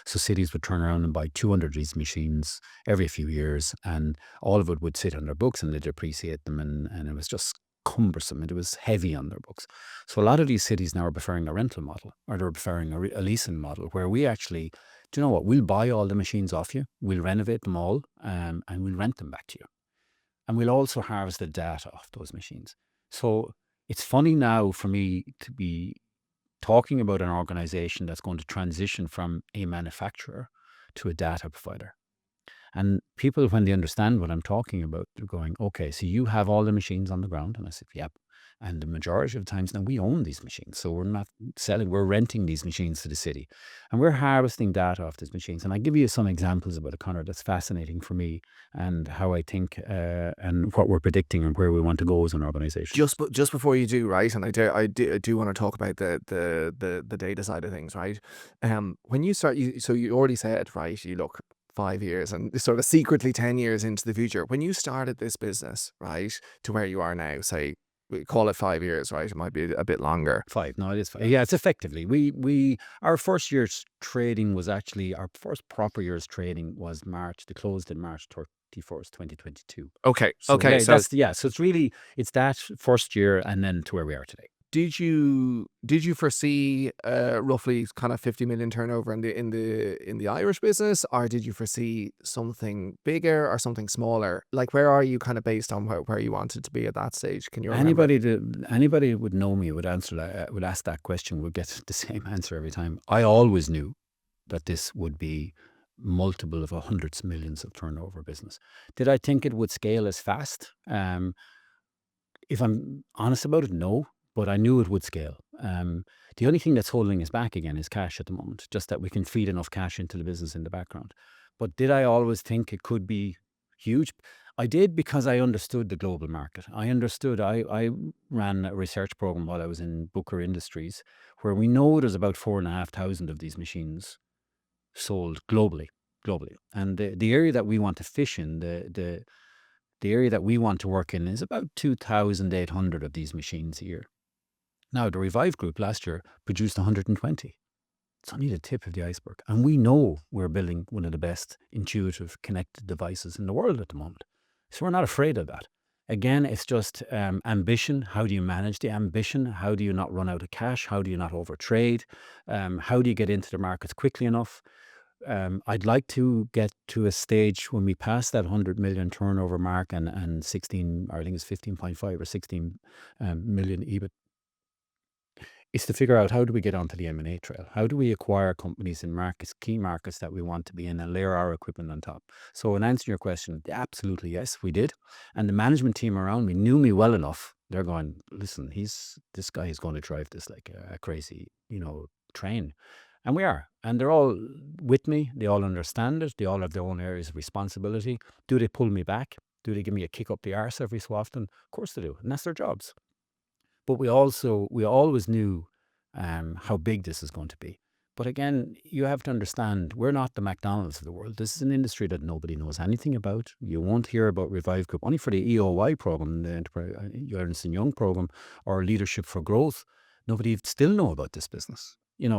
So cities would turn around and buy 200 of these machines every few years, and all of it would sit on their books and they depreciate them, and it was just cumbersome, and it was heavy on their books. So a lot of these cities now are preferring a rental model, or they're preferring a leasing model, where we actually, do you know what, we'll buy all the machines off you, we'll renovate them all, and we'll rent them back to you. And we'll also harvest the data off those machines. So it's funny now for me to be talking about an organization that's going to transition from a manufacturer to a data provider. And people, when they understand what I'm talking about, they're going, okay, so you have all the machines on the ground. And I said, yep. And the majority of the times now we own these machines. So we're not selling, we're renting these machines to the city. And we're harvesting data off these machines. And I give you some examples about it, Conor, that's fascinating for me and how I think and what we're predicting and where we want to go as an organization. Just before you do, right, and I do want to talk about the data side of things, right? When you start, so you already said, right, you look 5 years and sort of secretly 10 years into the future. When you started this business, right, to where you are now, say, we call it 5 years, right? It might be a bit longer. 5, no, it is 5. Yeah, it's effectively. Our first year's trading was actually, our first proper year's trading was March. They closed in March 31st, 2022. Okay. So Okay. yeah, So so it's really, it's that first year and then to where we are today. did you foresee roughly kind of 50 million turnover in the Irish business, or did you foresee something bigger or something smaller? Like, where are you kind of based on where you wanted to be at that stage? Can you remember? Anybody who would know me would answer that, would ask that question, would get the same answer every time. I always knew that this would be multiple of hundreds of millions of turnover business. Did I think it would scale as fast? If I'm honest about it, no. But I knew it would scale. The only thing that's holding us back again is cash at the moment, just that we can feed enough cash into the business in the background. But did I always think it could be huge? I did, because I understood the global market. I ran a research program while I was in Booker Industries, where we know there's about 4,500 of these machines sold globally. And the area that we want to fish in, the area that we want to work in, is about 2,800 of these machines a year. Now, the Revive Group last year produced 120. It's only the tip of the iceberg. And we know we're building one of the best intuitive connected devices in the world at the moment. So we're not afraid of that. Again, it's just ambition. How do you manage the ambition? How do you not run out of cash? How do you not overtrade? How do you get into the markets quickly enough? I'd like to get to a stage when we pass that 100 million turnover mark and 16, or I think it's 15.5 or 16 million EBIT, is to figure out how do we get onto the M&A trail? How do we acquire companies in markets, key markets that we want to be in, and layer our equipment on top? So in answering your question, absolutely yes, we did. And the management team around me knew me well enough. They're going, listen, this guy is going to drive this like a crazy, train. And we are. And they're all with me. They all understand it. They all have their own areas of responsibility. Do they pull me back? Do they give me a kick up the arse every so often? Of course they do. And that's their jobs. But we always knew how big this is going to be. But again, you have to understand, we're not the McDonald's of the world. This is an industry that nobody knows anything about. You won't hear about Revive Group only for the EOY program, the Ernst & Young program, or Leadership for Growth. Nobody still know about this business.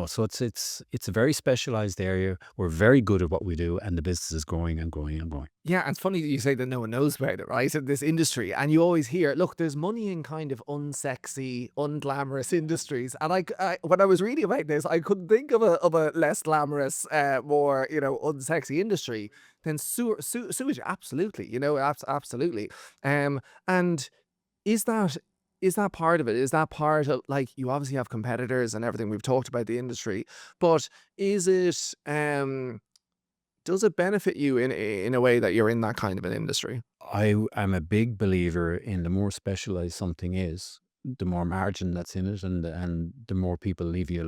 So it's a very specialized area. We're very good at what we do, and the business is growing and growing and growing. Yeah, and it's funny that you say that no one knows about it, right? In this industry, and you always hear, look, there's money in kind of unsexy, unglamorous industries. And when I was reading about this, I couldn't think of a less glamorous, more unsexy industry than sewage. Absolutely, absolutely. And is that part of it? Is that part of, like, you obviously have competitors and everything? We've talked about the industry, but is it does it benefit you in a way that you're in that kind of an industry? I am a big believer in the more specialized something is, the more margin that's in it, and the more people leave you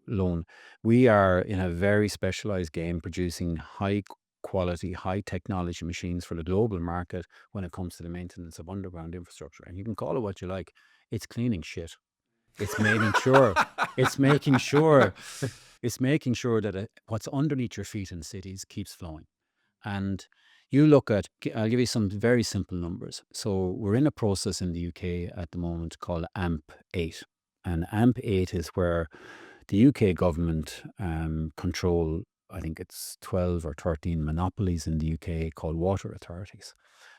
alone. We are in a very specialized game, producing high quality, high technology machines for the global market when it comes to the maintenance of underground infrastructure. And you can call it what you like. It's cleaning shit. It's making sure. It's making sure. It's making sure that what's underneath your feet in cities keeps flowing. And you look at, I'll give you some very simple numbers. So we're in a process in the UK at the moment called AMP8. And AMP8 is where the UK government control, I think it's 12 or 13 monopolies in the UK called water authorities.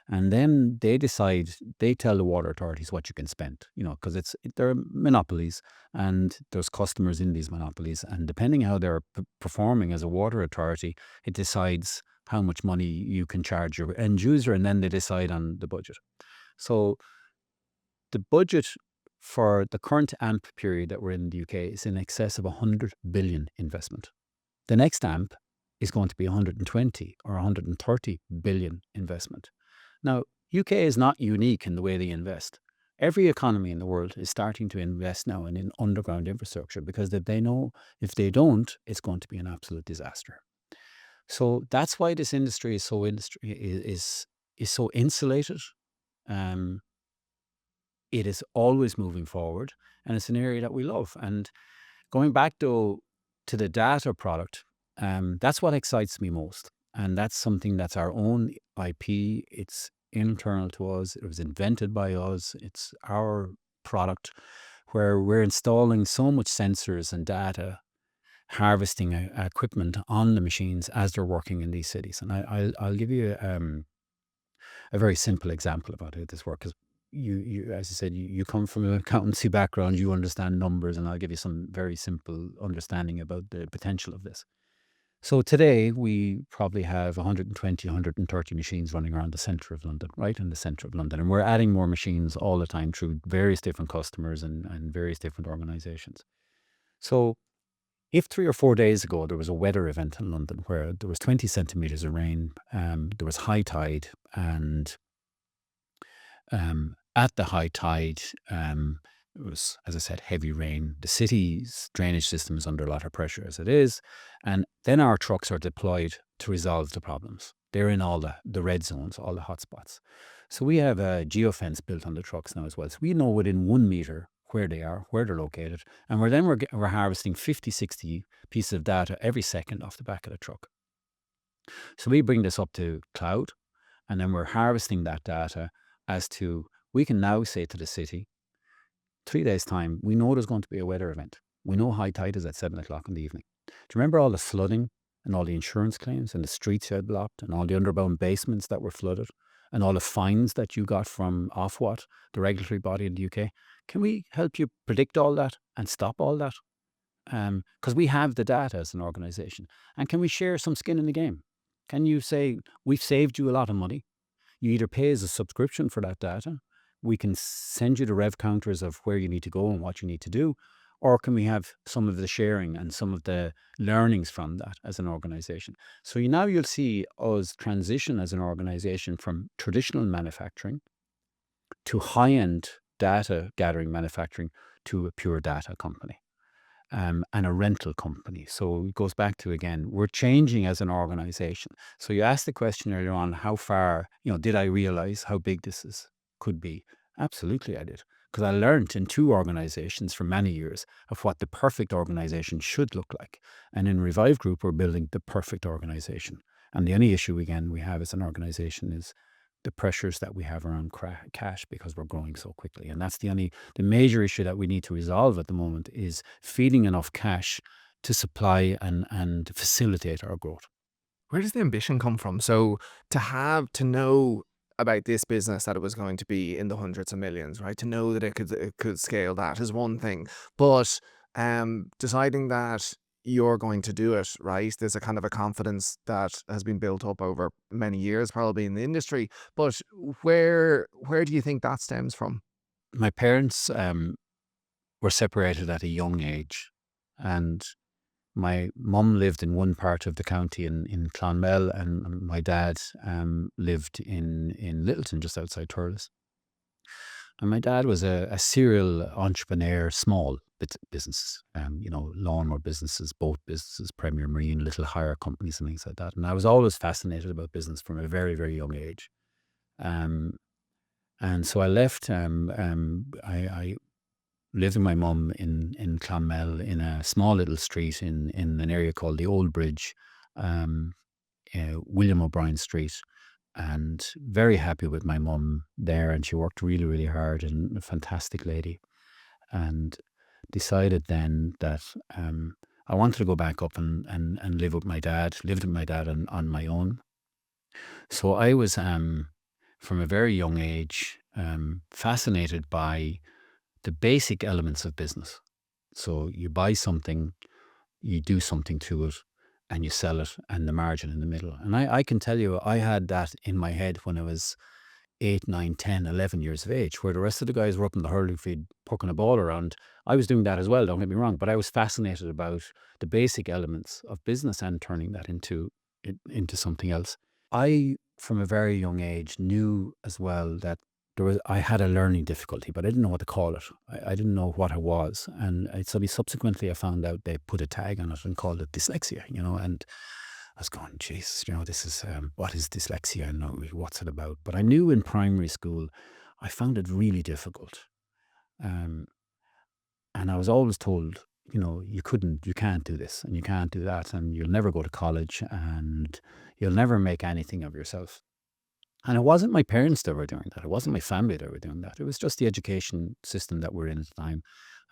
And then they tell the water authorities what you can spend, because they're monopolies, and there's customers in these monopolies. And depending how they're performing as a water authority, it decides how much money you can charge your end user, and then they decide on the budget. So the budget for the current AMP period that we're in the UK is in excess of 100 billion investment. The next AMP is going to be 120 or 130 billion investment. Now, UK is not unique in the way they invest. Every economy in the world is starting to invest now in underground infrastructure, because if they know, if they don't, it's going to be an absolute disaster. So that's why this industry is so insulated. It is always moving forward, and it's an area that we love. And going back though to the data product, that's what excites me most. And that's something that's our own IP. It's internal to us. It was invented by us. It's our product, where we're installing so much sensors and data, harvesting equipment on the machines as they're working in these cities. And I'll give you a very simple example about how this works. You, as I said, you come from an accountancy background, you understand numbers, and I'll give you some very simple understanding about the potential of this. So today we probably have 120, 130 machines running around the centre of London, right in the centre of London. And we're adding more machines all the time through various different customers and various different organisations. So if 3 or 4 days ago there was a weather event in London where there was 20 centimetres of rain, there was high tide, and at the high tide, it was, as I said, heavy rain. The city's drainage system is under a lot of pressure as it is. And then our trucks are deployed to resolve the problems. They're in all the red zones, all the hotspots. So we have a geofence built on the trucks now as well. So we know within 1 metre where they are, where they're located. And we're harvesting 50, 60 pieces of data every second off the back of the truck. So we bring this up to cloud, and then we're harvesting that data as to, we can now say to the city, 3 days' time, we know there's going to be a weather event. We know high tide is at 7 o'clock in the evening. Do you remember all the flooding and all the insurance claims and the streets you had blocked and all the underground basements that were flooded and all the fines that you got from Ofwat, the regulatory body in the UK. Can we help you predict all that and stop all that? Because we have the data as an organization. And can we share some skin in the game? Can you say, we've saved you a lot of money? You either pay as a subscription for that data, we can send you the rev counters of where you need to go and what you need to do, or can we have some of the sharing and some of the learnings from that as an organization? So now you'll see us transition as an organization from traditional manufacturing to high-end data gathering manufacturing to a pure data company. And a rental company. So it goes back to, again, we're changing as an organization. So you asked the question earlier on, how far, did I realize how big could be? Absolutely, I did. Because I learned in two organizations for many years of what the perfect organization should look like. And in Revive Group, we're building the perfect organization. And the only issue, again, we have as an organization is the pressures that we have around cash because we're growing so quickly. And that's the major issue that we need to resolve at the moment is feeding enough cash to supply and facilitate our growth. Where does the ambition come from? So to know about this business that it was going to be in the hundreds of millions, right? To know that it could scale that is one thing, but deciding that you're going to do it, right? There's a kind of a confidence that has been built up over many years, probably in the industry. But where do you think that stems from? My parents were separated at a young age, and my mum lived in one part of the county in Clonmel, and my dad lived in Littleton, just outside Thurles. And my dad was a serial entrepreneur, small business, lawnmower businesses, boat businesses, Premier Marine, little hire companies and things like that. And I was always fascinated about business from a very, very young age. Um, and so I left, I lived with my mum in Clonmel in a small little street in an area called the Old Bridge, um, William O'Brien Street, and very happy with my mum there. And she worked really, really hard and a fantastic lady. And decided then that I wanted to go back up and live with my dad, lived with my dad on my own. So I was, from a very young age, fascinated by the basic elements of business. So you buy something, you do something to it, and you sell it, and the margin in the middle. And I can tell you, I had that in my head when I was 8, 9, 10, 11 years of age, where the rest of the guys were up in the hurling field pucking a ball around. I was doing that as well, don't get me wrong, but I was fascinated about the basic elements of business and turning that into something else. I, from a very young age, knew as well that I had a learning difficulty, but I didn't know what to call it. I didn't know what it was. And subsequently I found out they put a tag on it and called it dyslexia, and I was going, Jesus, this is, what is dyslexia and what's it about? But I knew in primary school, I found it really difficult. Um, and I was always told, you can't do this and you can't do that and you'll never go to college and you'll never make anything of yourself. And it wasn't my parents that were doing that. It wasn't my family that were doing that. It was just the education system that we're in at the time.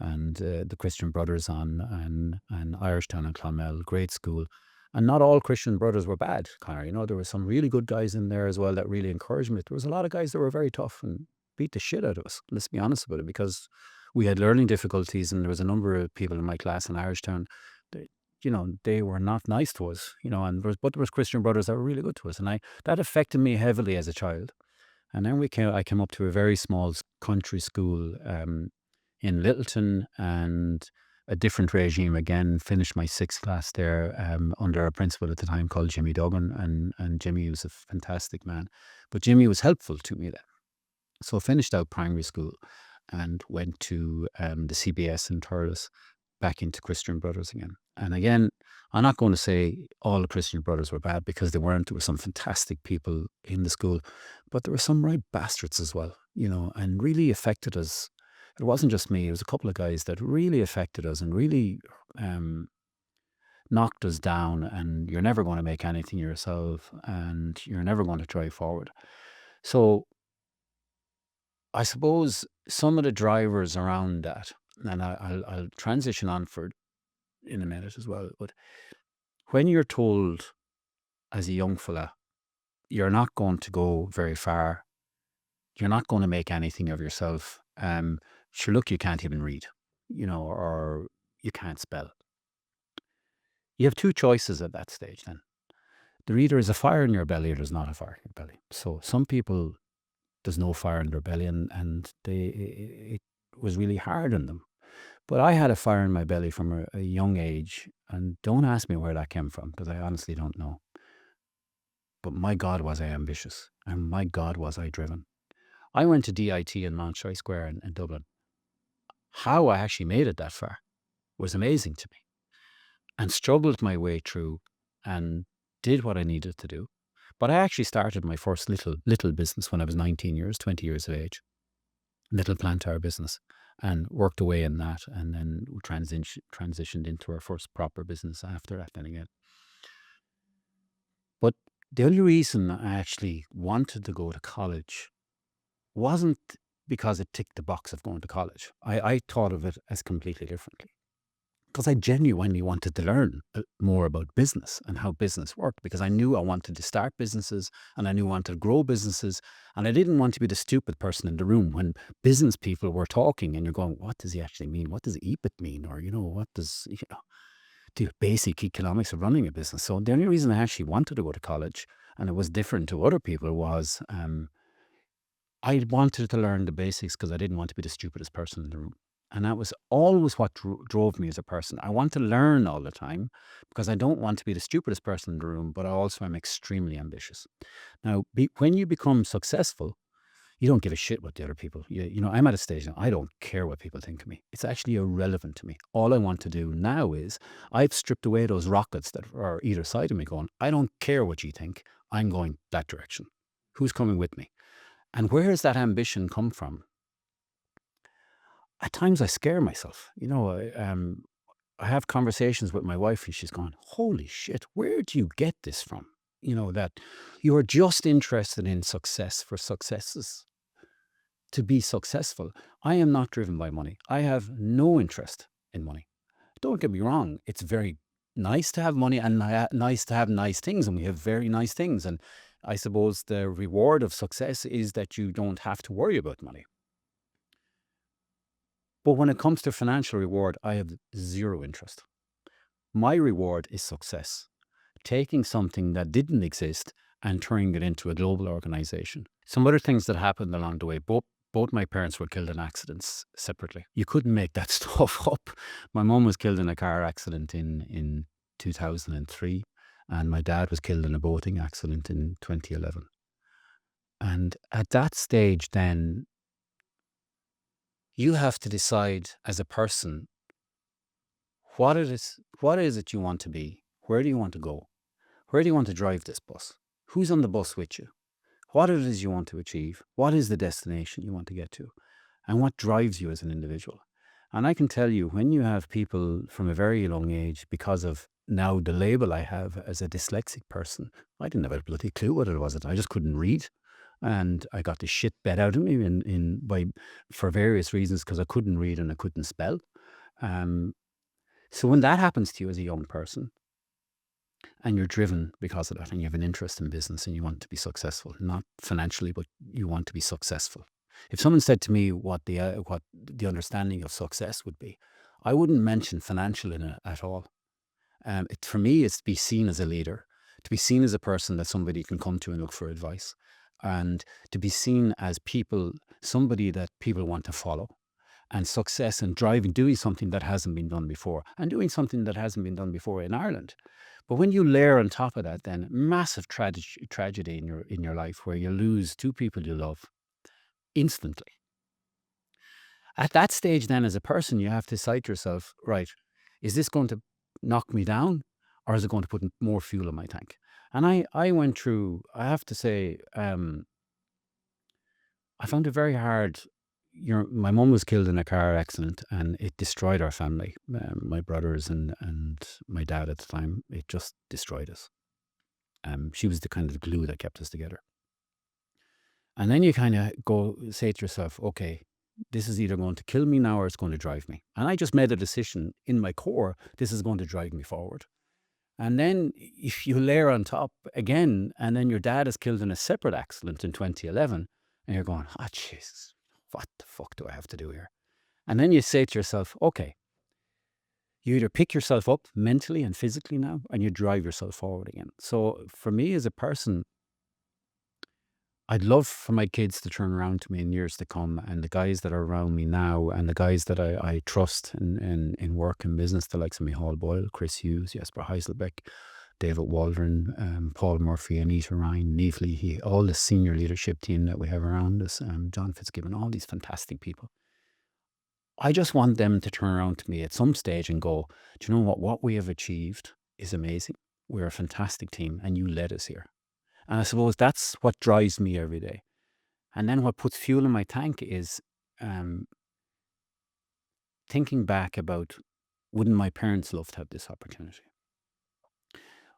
And the Christian Brothers and Irish Town and Clonmel, great school. And not all Christian Brothers were bad, Connor. There were some really good guys in there as well that really encouraged me. There was a lot of guys that were very tough and beat the shit out of us. Let's be honest about it, because we had learning difficulties and there was a number of people in my class in Irish Town. They were not nice to us, but there was Christian Brothers that were really good to us. And that affected me heavily as a child. And then I came up to a very small country school in Littleton, and a different regime again. Finished my sixth class there under a principal at the time called Jimmy Duggan, and Jimmy was a fantastic man. But Jimmy was helpful to me then. So I finished out primary school and went to the CBS in Thurles, back into Christian Brothers again. And again, I'm not going to say all the Christian Brothers were bad, because they weren't. There were some fantastic people in the school, but there were some right bastards as well, and really affected us. It wasn't just me. It was a couple of guys that really affected us and really knocked us down. And you're never going to make anything yourself, and you're never going to drive forward. So I suppose some of the drivers around that, and I'll transition on in a minute as well. But when you're told as a young fella, you're not going to go very far. You're not going to make anything of yourself. Sure, look, you can't even read, or you can't spell. You have two choices at that stage then. There either is a fire in your belly or there's not a fire in your belly. So some people, there's no fire in their belly, and it was really hard on them. But I had a fire in my belly from a young age, and don't ask me where that came from, because I honestly don't know. But my God, was I ambitious, and my God, was I driven. I went to DIT in Mountjoy Square in Dublin. How I actually made it that far was amazing to me, and struggled my way through and did what I needed to do. But I actually started my first little business when I was 19 years, 20 years of age, little planter business, and worked away in that, and then transitioned into our first proper business after that then again. But the only reason I actually wanted to go to college wasn't because it ticked the box of going to college. I thought of it as completely differently. Because I genuinely wanted to learn more about business and how business worked, because I knew I wanted to start businesses and I knew I wanted to grow businesses. And I didn't want to be the stupid person in the room when business people were talking and you're going, what does he actually mean? What does EBIT mean? Or, what does, the basic economics of running a business. So the only reason I actually wanted to go to college, and it was different to other people, was I wanted to learn the basics because I didn't want to be the stupidest person in the room. And that was always what drove me as a person. I want to learn all the time because I don't want to be the stupidest person in the room, but I also am extremely ambitious. Now, when you become successful, you don't give a shit what the other people. I'm at a stage now. I don't care what people think of me. It's actually irrelevant to me. All I want to do now is I've stripped away those rockets that are either side of me, going, I don't care what you think. I'm going that direction. Who's coming with me? And where has that ambition come from? At times I scare myself. I have conversations with my wife and she's gone, holy shit, where do you get this from? That you are just interested in success for successes, to be successful. I am not driven by money. I have no interest in money. Don't get me wrong. It's very nice to have money and nice to have nice things. And we have very nice things. And I suppose the reward of success is that you don't have to worry about money. But when it comes to financial reward, I have zero interest. My reward is success. Taking something that didn't exist and turning it into a global organization. Some other things that happened along the way, both my parents were killed in accidents separately. You couldn't make that stuff up. My mum was killed in a car accident in 2003, and my dad was killed in a boating accident in 2011. And at that stage then, you have to decide as a person, what is it you want to be? Where do you want to go? Where do you want to drive this bus? Who's on the bus with you? What it is you want to achieve? What is the destination you want to get to? And what drives you as an individual? And I can tell you, when you have people from a very young age, because of now the label I have as a dyslexic person, I didn't have a bloody clue what it was. I just couldn't read. And I got the shit bet out of me for various reasons, because I couldn't read and I couldn't spell. So when that happens to you as a young person, and you're driven because of that, and you have an interest in business and you want to be successful, not financially, but you want to be successful. If someone said to me what the understanding of success would be, I wouldn't mention financial in it at all. For me, it's to be seen as a leader, to be seen as a person that somebody can come to and look for advice, and to be seen as somebody that people want to follow. And success and driving, doing something that hasn't been done before, and doing something that hasn't been done before in Ireland. But when you layer on top of that, then massive tragedy in your life, where you lose two people you love instantly. At that stage, then, as a person, you have to decide to yourself, right, is this going to knock me down, or is it going to put more fuel in my tank? And I went through, I have to say, I found it very hard. My mum was killed in a car accident, and it destroyed our family. My brothers and my dad at the time. It just destroyed us. She was the kind of glue that kept us together. And then you kind of say to yourself, okay, this is either going to kill me now or it's going to drive me. And I just made a decision in my core, this is going to drive me forward. And then if you layer on top again, and then your dad is killed in a separate accident in 2011, and you're going, oh, Jesus, what the fuck do I have to do here? And then you say to yourself, okay, you either pick yourself up mentally and physically now, and you drive yourself forward again. So for me as a person, I'd love for my kids to turn around to me in years to come, and the guys that are around me now, and the guys that I trust in work and business, the likes of Micheál Boyle, Chris Hughes, Jesper Heiselbeck, David Waldron, Paul Murphy, Anita Ryan, Niamh Leahy, all the senior leadership team that we have around us, John Fitzgibbon, all these fantastic people. I just want them to turn around to me at some stage and go, do you know what? What we have achieved is amazing. We're a fantastic team, and you led us here. And I suppose that's what drives me every day. And then what puts fuel in my tank is um, thinking back about, wouldn't my parents love to have this opportunity?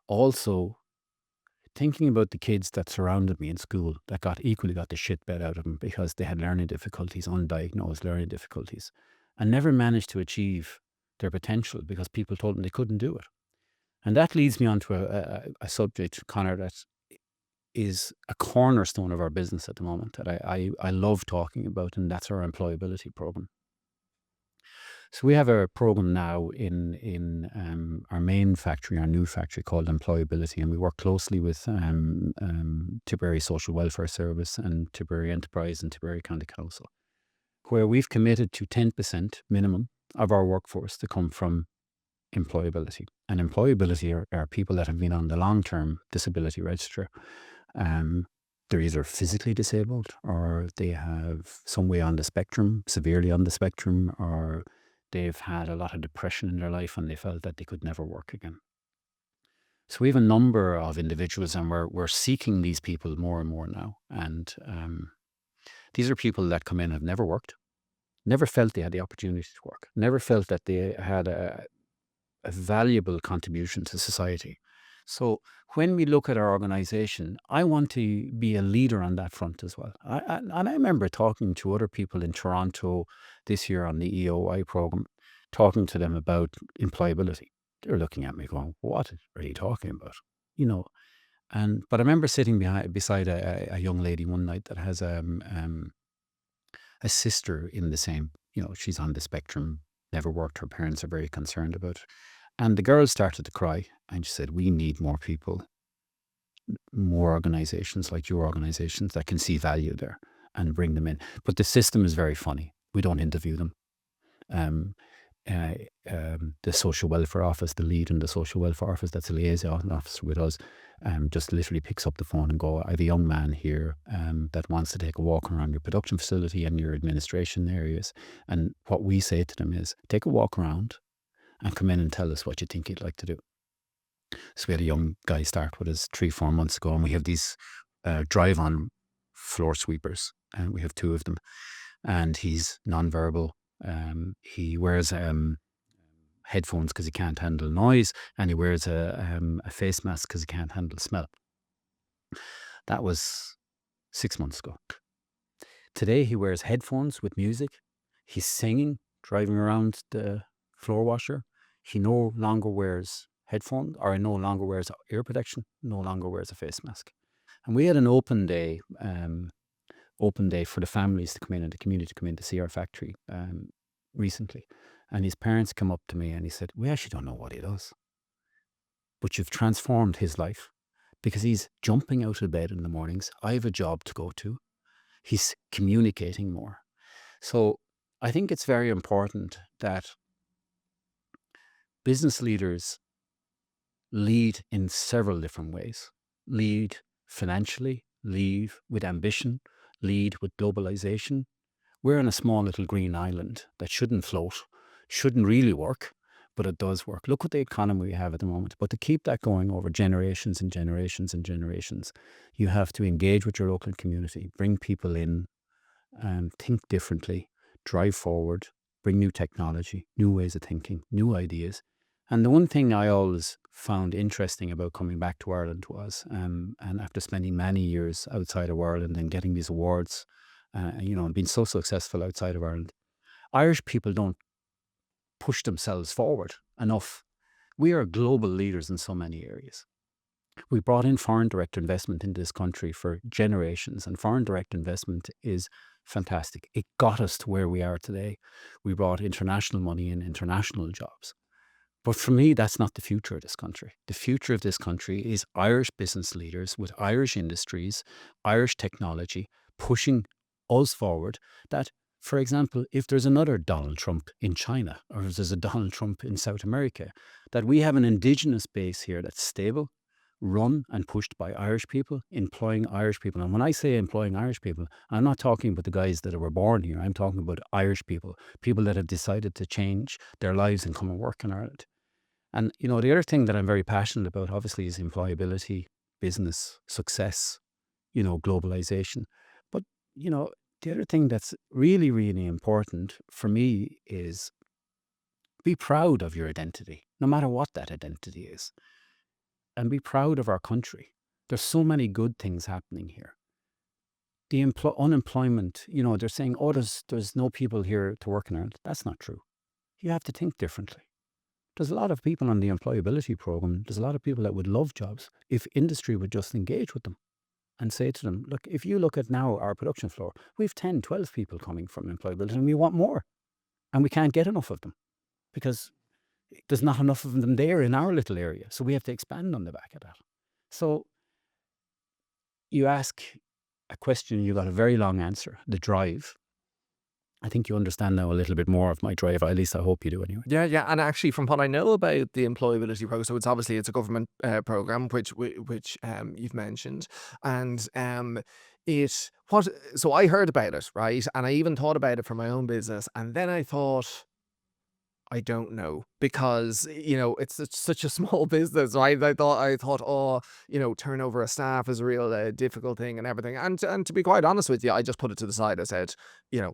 Also, thinking about the kids that surrounded me in school that equally got the shit bet out of them because they had learning difficulties, undiagnosed learning difficulties, and never managed to achieve their potential because people told them they couldn't do it. And that leads me on to a subject, Connor, that is a cornerstone of our business at the moment that I love talking about, and that's our employability program. So we have a program now in our main factory, our new factory called Employability, and we work closely with Tipperary Social Welfare Service and Tipperary Enterprise and Tipperary County Council, where we've committed to 10% minimum of our workforce to come from employability. And employability are people that have been on the long-term disability register. They're either physically disabled, or they have some way on the spectrum, severely on the spectrum, or they've had a lot of depression in their life and they felt that they could never work again. So we have a number of individuals, and we're seeking these people more and more now. And these are people that come in, have never worked, never felt they had the opportunity to work, never felt that they had a valuable contribution to society. So when we look at our organization, I want to be a leader on that front as well. And I remember talking to other people in Toronto this year on the EOI program, talking to them about employability. They're looking at me going, what are you talking about? You know, but I remember sitting beside a young lady one night that has a sister in the same, she's on the spectrum, never worked. Her parents are very concerned about it. And the girl started to cry, and she said, we need more people, more organizations like your organizations that can see value there and bring them in. But the system is very funny. We don't interview them. The social welfare office, the lead in the social welfare office, that's a liaison officer with us, just literally picks up the phone and go, I have a young man here that wants to take a walk around your production facility and your administration areas. And what we say to them is, take a walk around and come in and tell us what you think you'd like to do. So we had a young guy start with us 3-4 months ago, and we have these drive-on floor sweepers, and we have 2 of them. And he's nonverbal. He wears headphones because he can't handle noise, and he wears a face mask because he can't handle smell. That was 6 months ago. Today he wears headphones with music. He's singing, driving around the floor washer. He no longer wears headphones, or no longer wears ear protection, no longer wears a face mask. And we had an open day for the families to come in and the community to come in to see our factory recently. And his parents come up to me and he said, we actually don't know what he does, but you've transformed his life, because he's jumping out of bed in the mornings. I have a job to go to. He's communicating more. So I think it's very important that business leaders lead in several different ways. Lead financially, lead with ambition, lead with globalization. We're on a small little green island that shouldn't float, shouldn't really work, but it does work. Look at the economy we have at the moment. But to keep that going over generations and generations and generations, you have to engage with your local community, bring people in, think differently, drive forward, bring new technology, new ways of thinking, new ideas. And the one thing I always found interesting about coming back to Ireland was, and after spending many years outside of Ireland and getting these awards, and being so successful outside of Ireland, Irish people don't push themselves forward enough We are global leaders in so many areas. We brought in foreign direct investment into this country for generations, and foreign direct investment is fantastic. It got us to where we are today. We brought international money in, international jobs. But for me, that's not the future of this country. The future of this country is Irish business leaders with Irish industries, Irish technology, pushing us forward. That, for example, if there's another Donald Trump in China, or if there's a Donald Trump in South America, that we have an indigenous base here that's stable, run and pushed by Irish people, employing Irish people. And when I say employing Irish people, I'm not talking about the guys that were born here. I'm talking about Irish people, people that have decided to change their lives and come and work in Ireland. And, the other thing that I'm very passionate about, obviously, is employability, business, success, globalization. But, the other thing that's really, really important for me is be proud of your identity, no matter what that identity is, and be proud of our country. There's so many good things happening here. The unemployment, they're saying, oh, there's no people here to work in Ireland. That's not true. You have to think differently. There's a lot of people on the employability program. There's a lot of people that would love jobs if industry would just engage with them and say to them, look, if you look at now our production floor, we have 10, 12 people coming from employability and we want more. And we can't get enough of them because there's not enough of them there in our little area. So we have to expand on the back of that. So you ask a question, you got a very long answer, the drive. I think you understand now a little bit more of my drive. At least I hope you do anyway. Yeah. And actually, from what I know about the employability program, so it's a government program which you've mentioned, and so I heard about it, right, and I even thought about it for my own business, and then I thought, I don't know, because it's such a small business, right? I thought, oh, turnover of staff is a real difficult thing and everything. And to be quite honest with you, I just put it to the side. I said,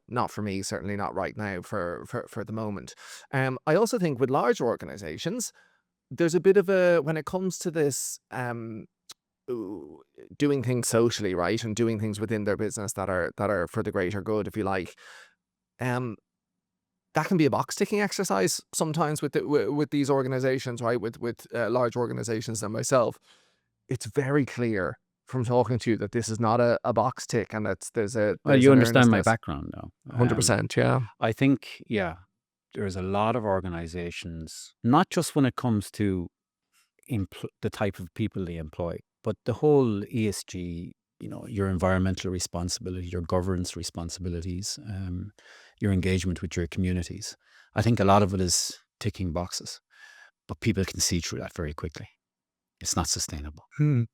not for me, certainly not right now for the moment. I also think with large organizations, there's a bit of when it comes to this, doing things socially, right, and doing things within their business that are for the greater good, if you like. That can be a box ticking exercise sometimes with these organizations, right? With large organizations and myself, it's very clear from talking to you that this is not a box tick, and there's Well, you an understand my earnestness. background now. 100%, yeah. I think, there's a lot of organizations, not just when it comes to the type of people they employ, but the whole ESG, your environmental responsibility, your governance responsibilities, your engagement with your communities. I think a lot of it is ticking boxes, but people can see through that very quickly. It's not sustainable.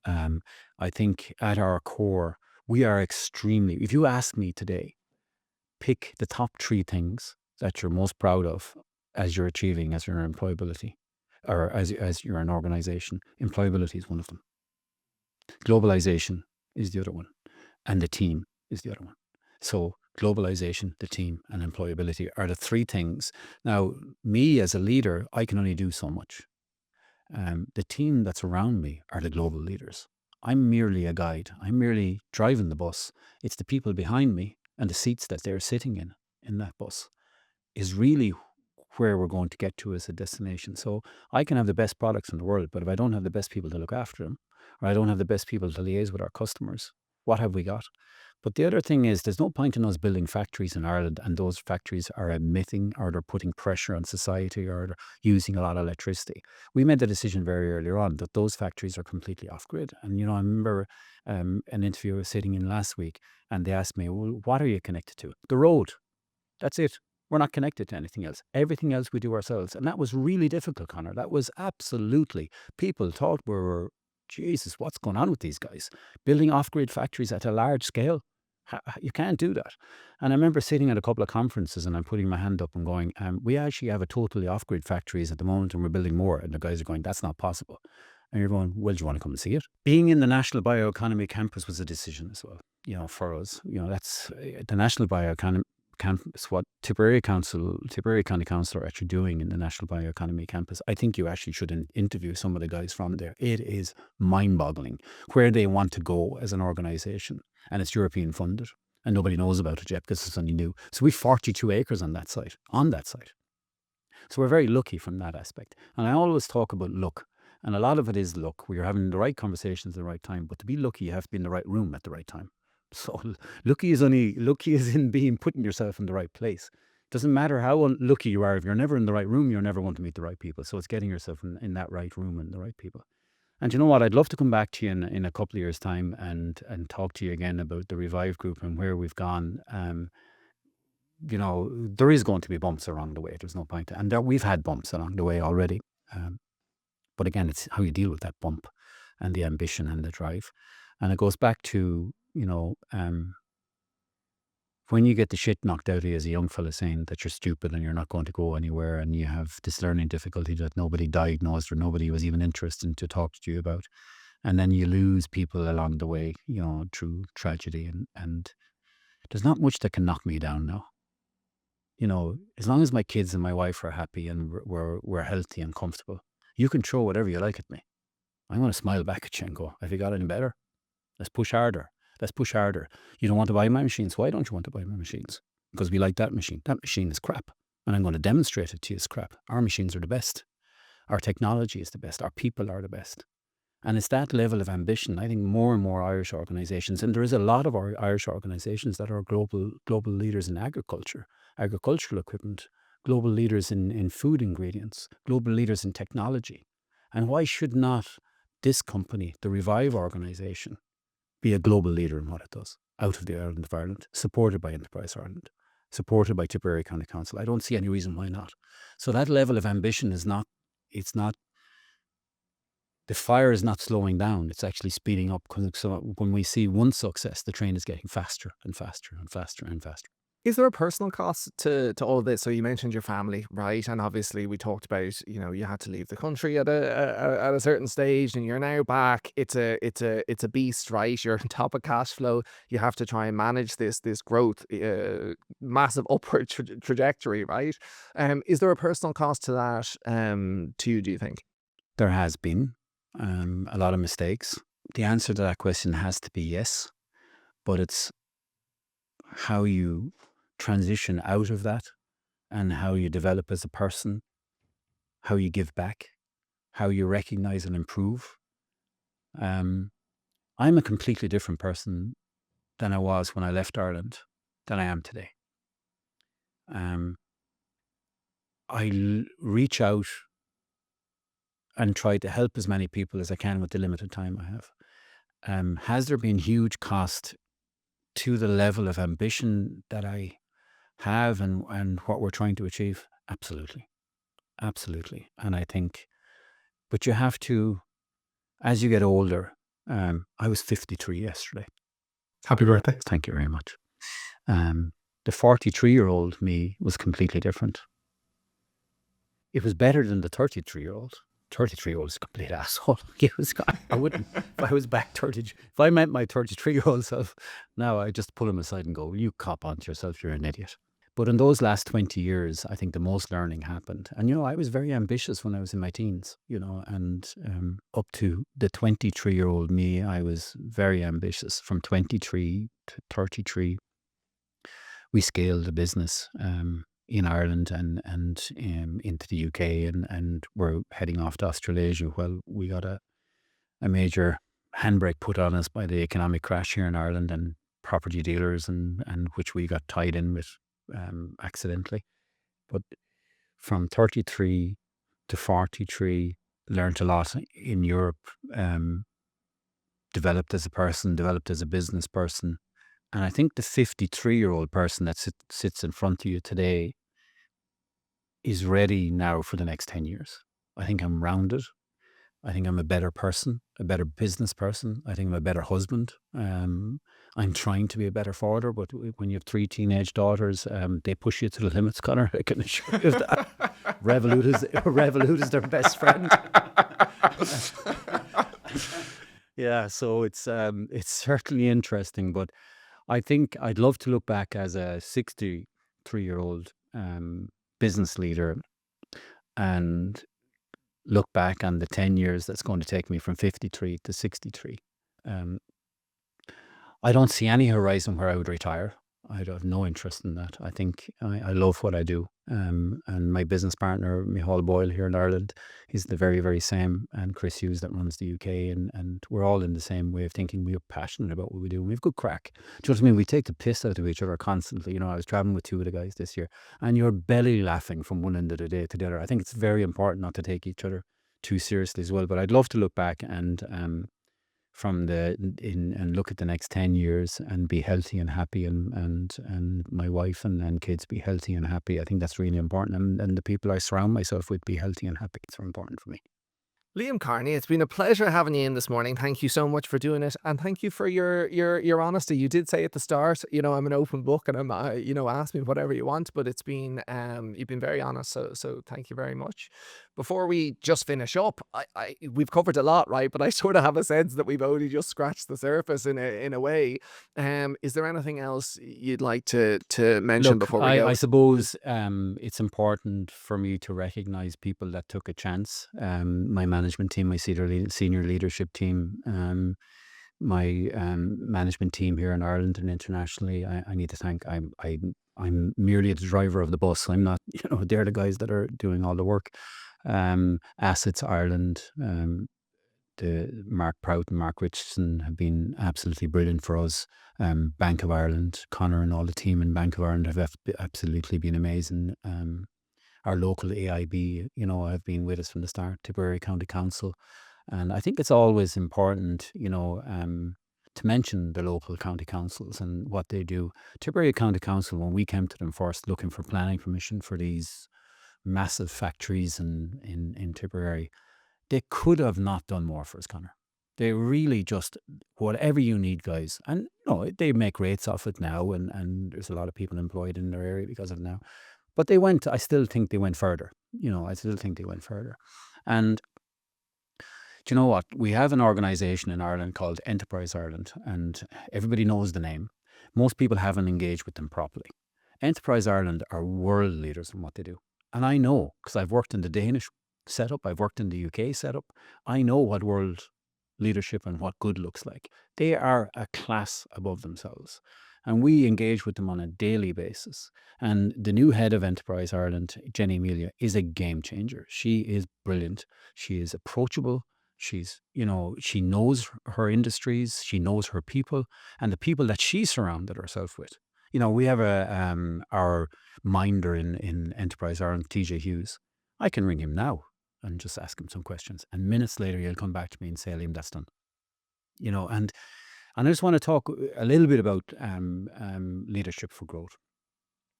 I think at our core, we are if you ask me today, pick the top 3 things that you're most proud of as you're achieving as your employability, or as you're an organization. Employability is one of them. Globalization is the other one. And the team is the other one. So globalization, the team, and employability are the 3 things. Now, me as a leader, I can only do so much. The team that's around me are the global leaders. I'm merely a guide. I'm merely driving the bus. It's the people behind me and the seats that they're sitting in that bus is really where we're going to get to as a destination. So I can have the best products in the world, but if I don't have the best people to look after them, or I don't have the best people to liaise with our customers, what have we got? But the other thing is, there's no point in us building factories in Ireland and those factories are emitting, or they're putting pressure on society, or they're using a lot of electricity. We made the decision very earlier on that those factories are completely off grid. And, I remember an interview I was sitting in last week, and they asked me, well, what are you connected to? The road. That's it. We're not connected to anything else. Everything else we do ourselves. And that was really difficult, Connor. That was absolutely, people thought we were, Jesus, what's going on with these guys? Building off-grid factories at a large scale. You can't do that. And I remember sitting at a couple of conferences and I'm putting my hand up and going, we actually have a totally off-grid factories at the moment and we're building more. And the guys are going, that's not possible. And you're going, well, do you want to come and see it? Being in the National Bioeconomy Campus was a decision as well, for us. That's the National Bioeconomy Campus, what Tipperary County Council are actually doing in the National Bioeconomy Campus. I think you actually should interview some of the guys from there. It is mind-boggling where they want to go as an organisation, and it's European funded, and nobody knows about it yet because it's only new. So we've 42 acres on that site. So we're very lucky from that aspect. And I always talk about luck. And a lot of it is luck. We're having the right conversations at the right time. But to be lucky, you have to be in the right room at the right time. So lucky is in being putting yourself in the right place. Doesn't matter how unlucky you are. If you're never in the right room, you're never going to meet the right people. So it's getting yourself in that right room and the right people. And you know what? I'd love to come back to you in a couple of years' time and talk to you again about the Revive Group and where we've gone. There is going to be bumps along the way. There's no point. And we've had bumps along the way already. But again, it's how you deal with that bump and the ambition and the drive. And it goes back to, when you get the shit knocked out of you as a young fella saying that you're stupid and you're not going to go anywhere and you have this learning difficulty that nobody diagnosed or nobody was even interested to talk to you about. And then you lose people along the way, through tragedy. And there's not much that can knock me down now. As long as my kids and my wife are happy and we're healthy and comfortable, you can throw whatever you like at me. I'm going to smile back at you and go, have you got any better? Let's push harder. Let's push harder. You don't want to buy my machines. Why don't you want to buy my machines? Because we like that machine. That machine is crap. And I'm going to demonstrate it to you as crap. Our machines are the best. Our technology is the best. Our people are the best. And it's that level of ambition. I think more and more Irish organisations, and there is a lot of our Irish organisations that are global leaders in agriculture, agricultural equipment, global leaders in food ingredients, global leaders in technology. And why should not this company, the Revive organisation, be a global leader in what it does out of the island of Ireland, supported by Enterprise Ireland, supported by Tipperary County Council? I don't see any reason why not. So that level of ambition the fire is not slowing down. It's actually speeding up, because when we see one success, the train is getting faster and faster and faster and faster. Is there a personal cost to all of this? So you mentioned your family, right? And obviously we talked about, you had to leave the country at a certain stage, and you're now back. It's a beast, right? You're on top of cash flow. You have to try and manage this growth, massive upward trajectory, right? Is there a personal cost to that, to you, do you think? There has been a lot of mistakes. The answer to that question has to be yes, but it's how you transition out of that and how you develop as a person, how you give back, how you recognize and improve. I'm a completely different person than I was when I left Ireland than I am today. I reach out and try to help as many people as I can with the limited time I have. Has there been huge cost to the level of ambition that I have and what we're trying to achieve? Absolutely. Absolutely. And I think, but you have to, as you get older, I was 53 yesterday. Happy birthday. Thank you very much. The 43-year-old me was completely different. It was better than the 33-year-old. 33-year-old is a complete asshole. I wouldn't, if I was back 30, if I met my 33-year-old self now, I just pull him aside and go, you cop on to yourself, you're an idiot. But in those last 20 years, I think the most learning happened. And, I was very ambitious when I was in my teens, and up to the 23-year-old me, I was very ambitious. From 23 to 33, we scaled the business in Ireland and into the UK, and we're heading off to Australasia. Well, we got a major handbrake put on us by the economic crash here in Ireland and property dealers, and which we got tied in with accidentally. But from 33 to 43, learned a lot in Europe, developed as a person, developed as a business person. And I think the 53-year-old person that sits in front of you today is ready now for the next 10 years. I think I'm rounded. I think I'm a better person, a better business person. I think I'm a better husband. I'm trying to be a better father, but when you have 3 teenage daughters, they push you to the limits, Connor. I can assure you of that. Revolut is their best friend. Yeah, so it's certainly interesting, but I think I'd love to look back as a 63-year-old business leader and look back on the 10 years that's going to take me from 53 to 63. I don't see any horizon where I would retire. I have no interest in that. I think I love what I do. And my business partner, Micheál Boyle here in Ireland, he's the very, very same. And Chris Hughes that runs the UK. And we're all in the same way of thinking. We're passionate about what we do. And we have good crack. Do you know what I mean? We take the piss out of each other constantly. You know, I was traveling with two of the guys this year, and you're belly laughing from one end of the day to the other. I think it's very important not to take each other too seriously as well. But I'd love to look back and from the in and look at the next 10 years and be healthy and happy, and my wife and kids be healthy and happy. I think that's really important, and the people I surround myself with be healthy and happy. It's very important for me. Liam Kearney, it's been a pleasure having you in this morning. Thank you so much for doing it, and thank you for your honesty. You did say at the start, I'm an open book, and ask me whatever you want. But it's been you've been very honest, so thank you very much. Before we just finish up, we've covered a lot, right? But I sort of have a sense that we've only just scratched the surface in a way. Is there anything else you'd like to mention Look, before we I go? suppose it's important for me to recognize people that took a chance. My management team, my senior leadership team, my management team here in Ireland and internationally. I need to thank. I'm merely the driver of the bus. I'm not. They're the guys that are doing all the work. Assets Ireland. The Mark Prout and Mark Richardson have been absolutely brilliant for us. Bank of Ireland, Connor and all the team in Bank of Ireland have absolutely been amazing. Our local AIB, have been with us from the start, Tipperary County Council. And I think it's always important, to mention the local county councils and what they do. Tipperary County Council, when we came to them first looking for planning permission for these massive factories in Tipperary, they could have not done more for us, Connor. They really just, whatever you need, guys. And they make rates off it now, and there's a lot of people employed in their area because of it now. But I still think they went further. I still think they went further. And do you know what? We have an organization in Ireland called Enterprise Ireland, and everybody knows the name. Most people haven't engaged with them properly. Enterprise Ireland are world leaders in what they do. And I know, because I've worked in the Danish setup, I've worked in the UK setup, I know what world leadership and what good looks like. They are a class above themselves. And we engage with them on a daily basis. And the new head of Enterprise Ireland, Jenny Amelia, is a game changer. She is brilliant. She is approachable. She knows her industries. She knows her people and the people that she surrounded herself with. We have our minder in Enterprise Ireland, TJ Hughes. I can ring him now and just ask him some questions. And minutes later, he'll come back to me and say, Liam, that's done. And I just want to talk a little bit about leadership for growth.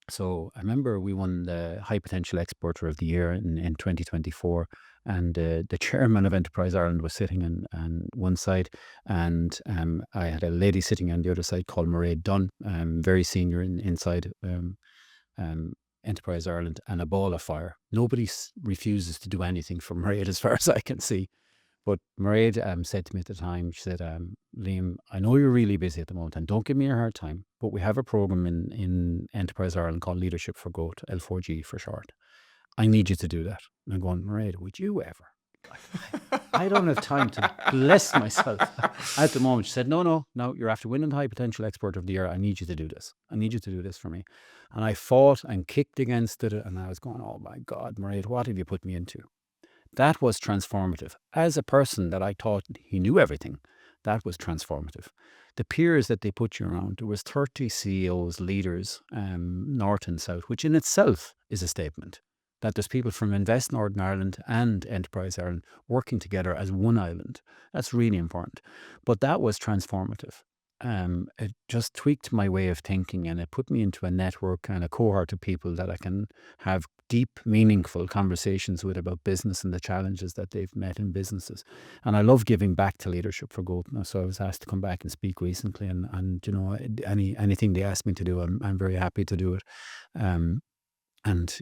So I remember we won the High Potential Exporter of the Year in 2024, and the chairman of Enterprise Ireland was sitting on one side, and I had a lady sitting on the other side called Mairead Dunn, very senior inside Enterprise Ireland, and a ball of fire. Nobody refuses to do anything for Mairead as far as I can see. But Mairead said to me at the time, she said, Liam, I know you're really busy at the moment, and don't give me a hard time, but we have a program in Enterprise Ireland called Leadership for Growth, L4G for short. I need you to do that. And I'm going, Mairead, would you ever? I don't have time to bless myself at the moment. She said, no, you're after winning the High Potential Export of the Year. I need you to do this. I need you to do this for me. And I fought and kicked against it, and I was going, oh my God, Mairead, what have you put me into? That was transformative. As a person that I thought he knew everything, that was transformative. The peers that they put you around, there was 30 CEOs, leaders, north and south, which in itself is a statement that there's people from Invest Northern Ireland and Enterprise Ireland working together as one island. That's really important. But that was transformative. It just tweaked my way of thinking, and it put me into a network and a cohort of people that I can have deep, meaningful conversations with about business and the challenges that they've met in businesses. And I love giving back to Leadership for Growth. So I was asked to come back and speak recently, and anything they ask me to do, I'm very happy to do it. And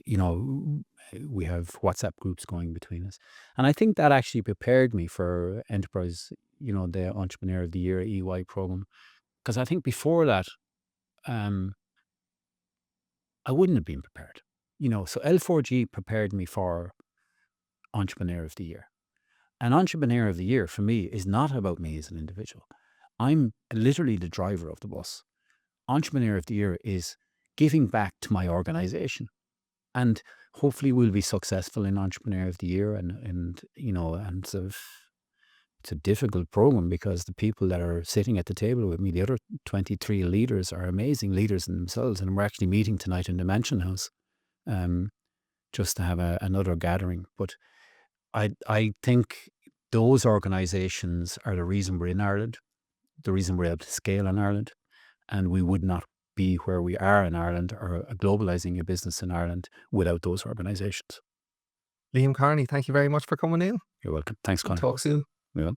we have WhatsApp groups going between us, and I think that actually prepared me for Enterprise, the Entrepreneur of the Year EY program, because I think before that, I wouldn't have been prepared. So L4G prepared me for Entrepreneur of the Year. And Entrepreneur of the Year for me is not about me as an individual. I'm literally the driver of the bus. Entrepreneur of the Year is giving back to my organization. And hopefully we'll be successful in Entrepreneur of the Year. And sort of, it's a difficult program because the people that are sitting at the table with me, the other 23 leaders, are amazing leaders in themselves. And we're actually meeting tonight in the Mansion House, just to have another gathering. But I think those organizations are the reason we're in Ireland, the reason we're able to scale in Ireland, and we would not be where we are in Ireland or globalizing a business in Ireland without those organizations. Liam Kearney, thank you very much for coming in. You're welcome. Thanks, Colin. Talk soon. We will.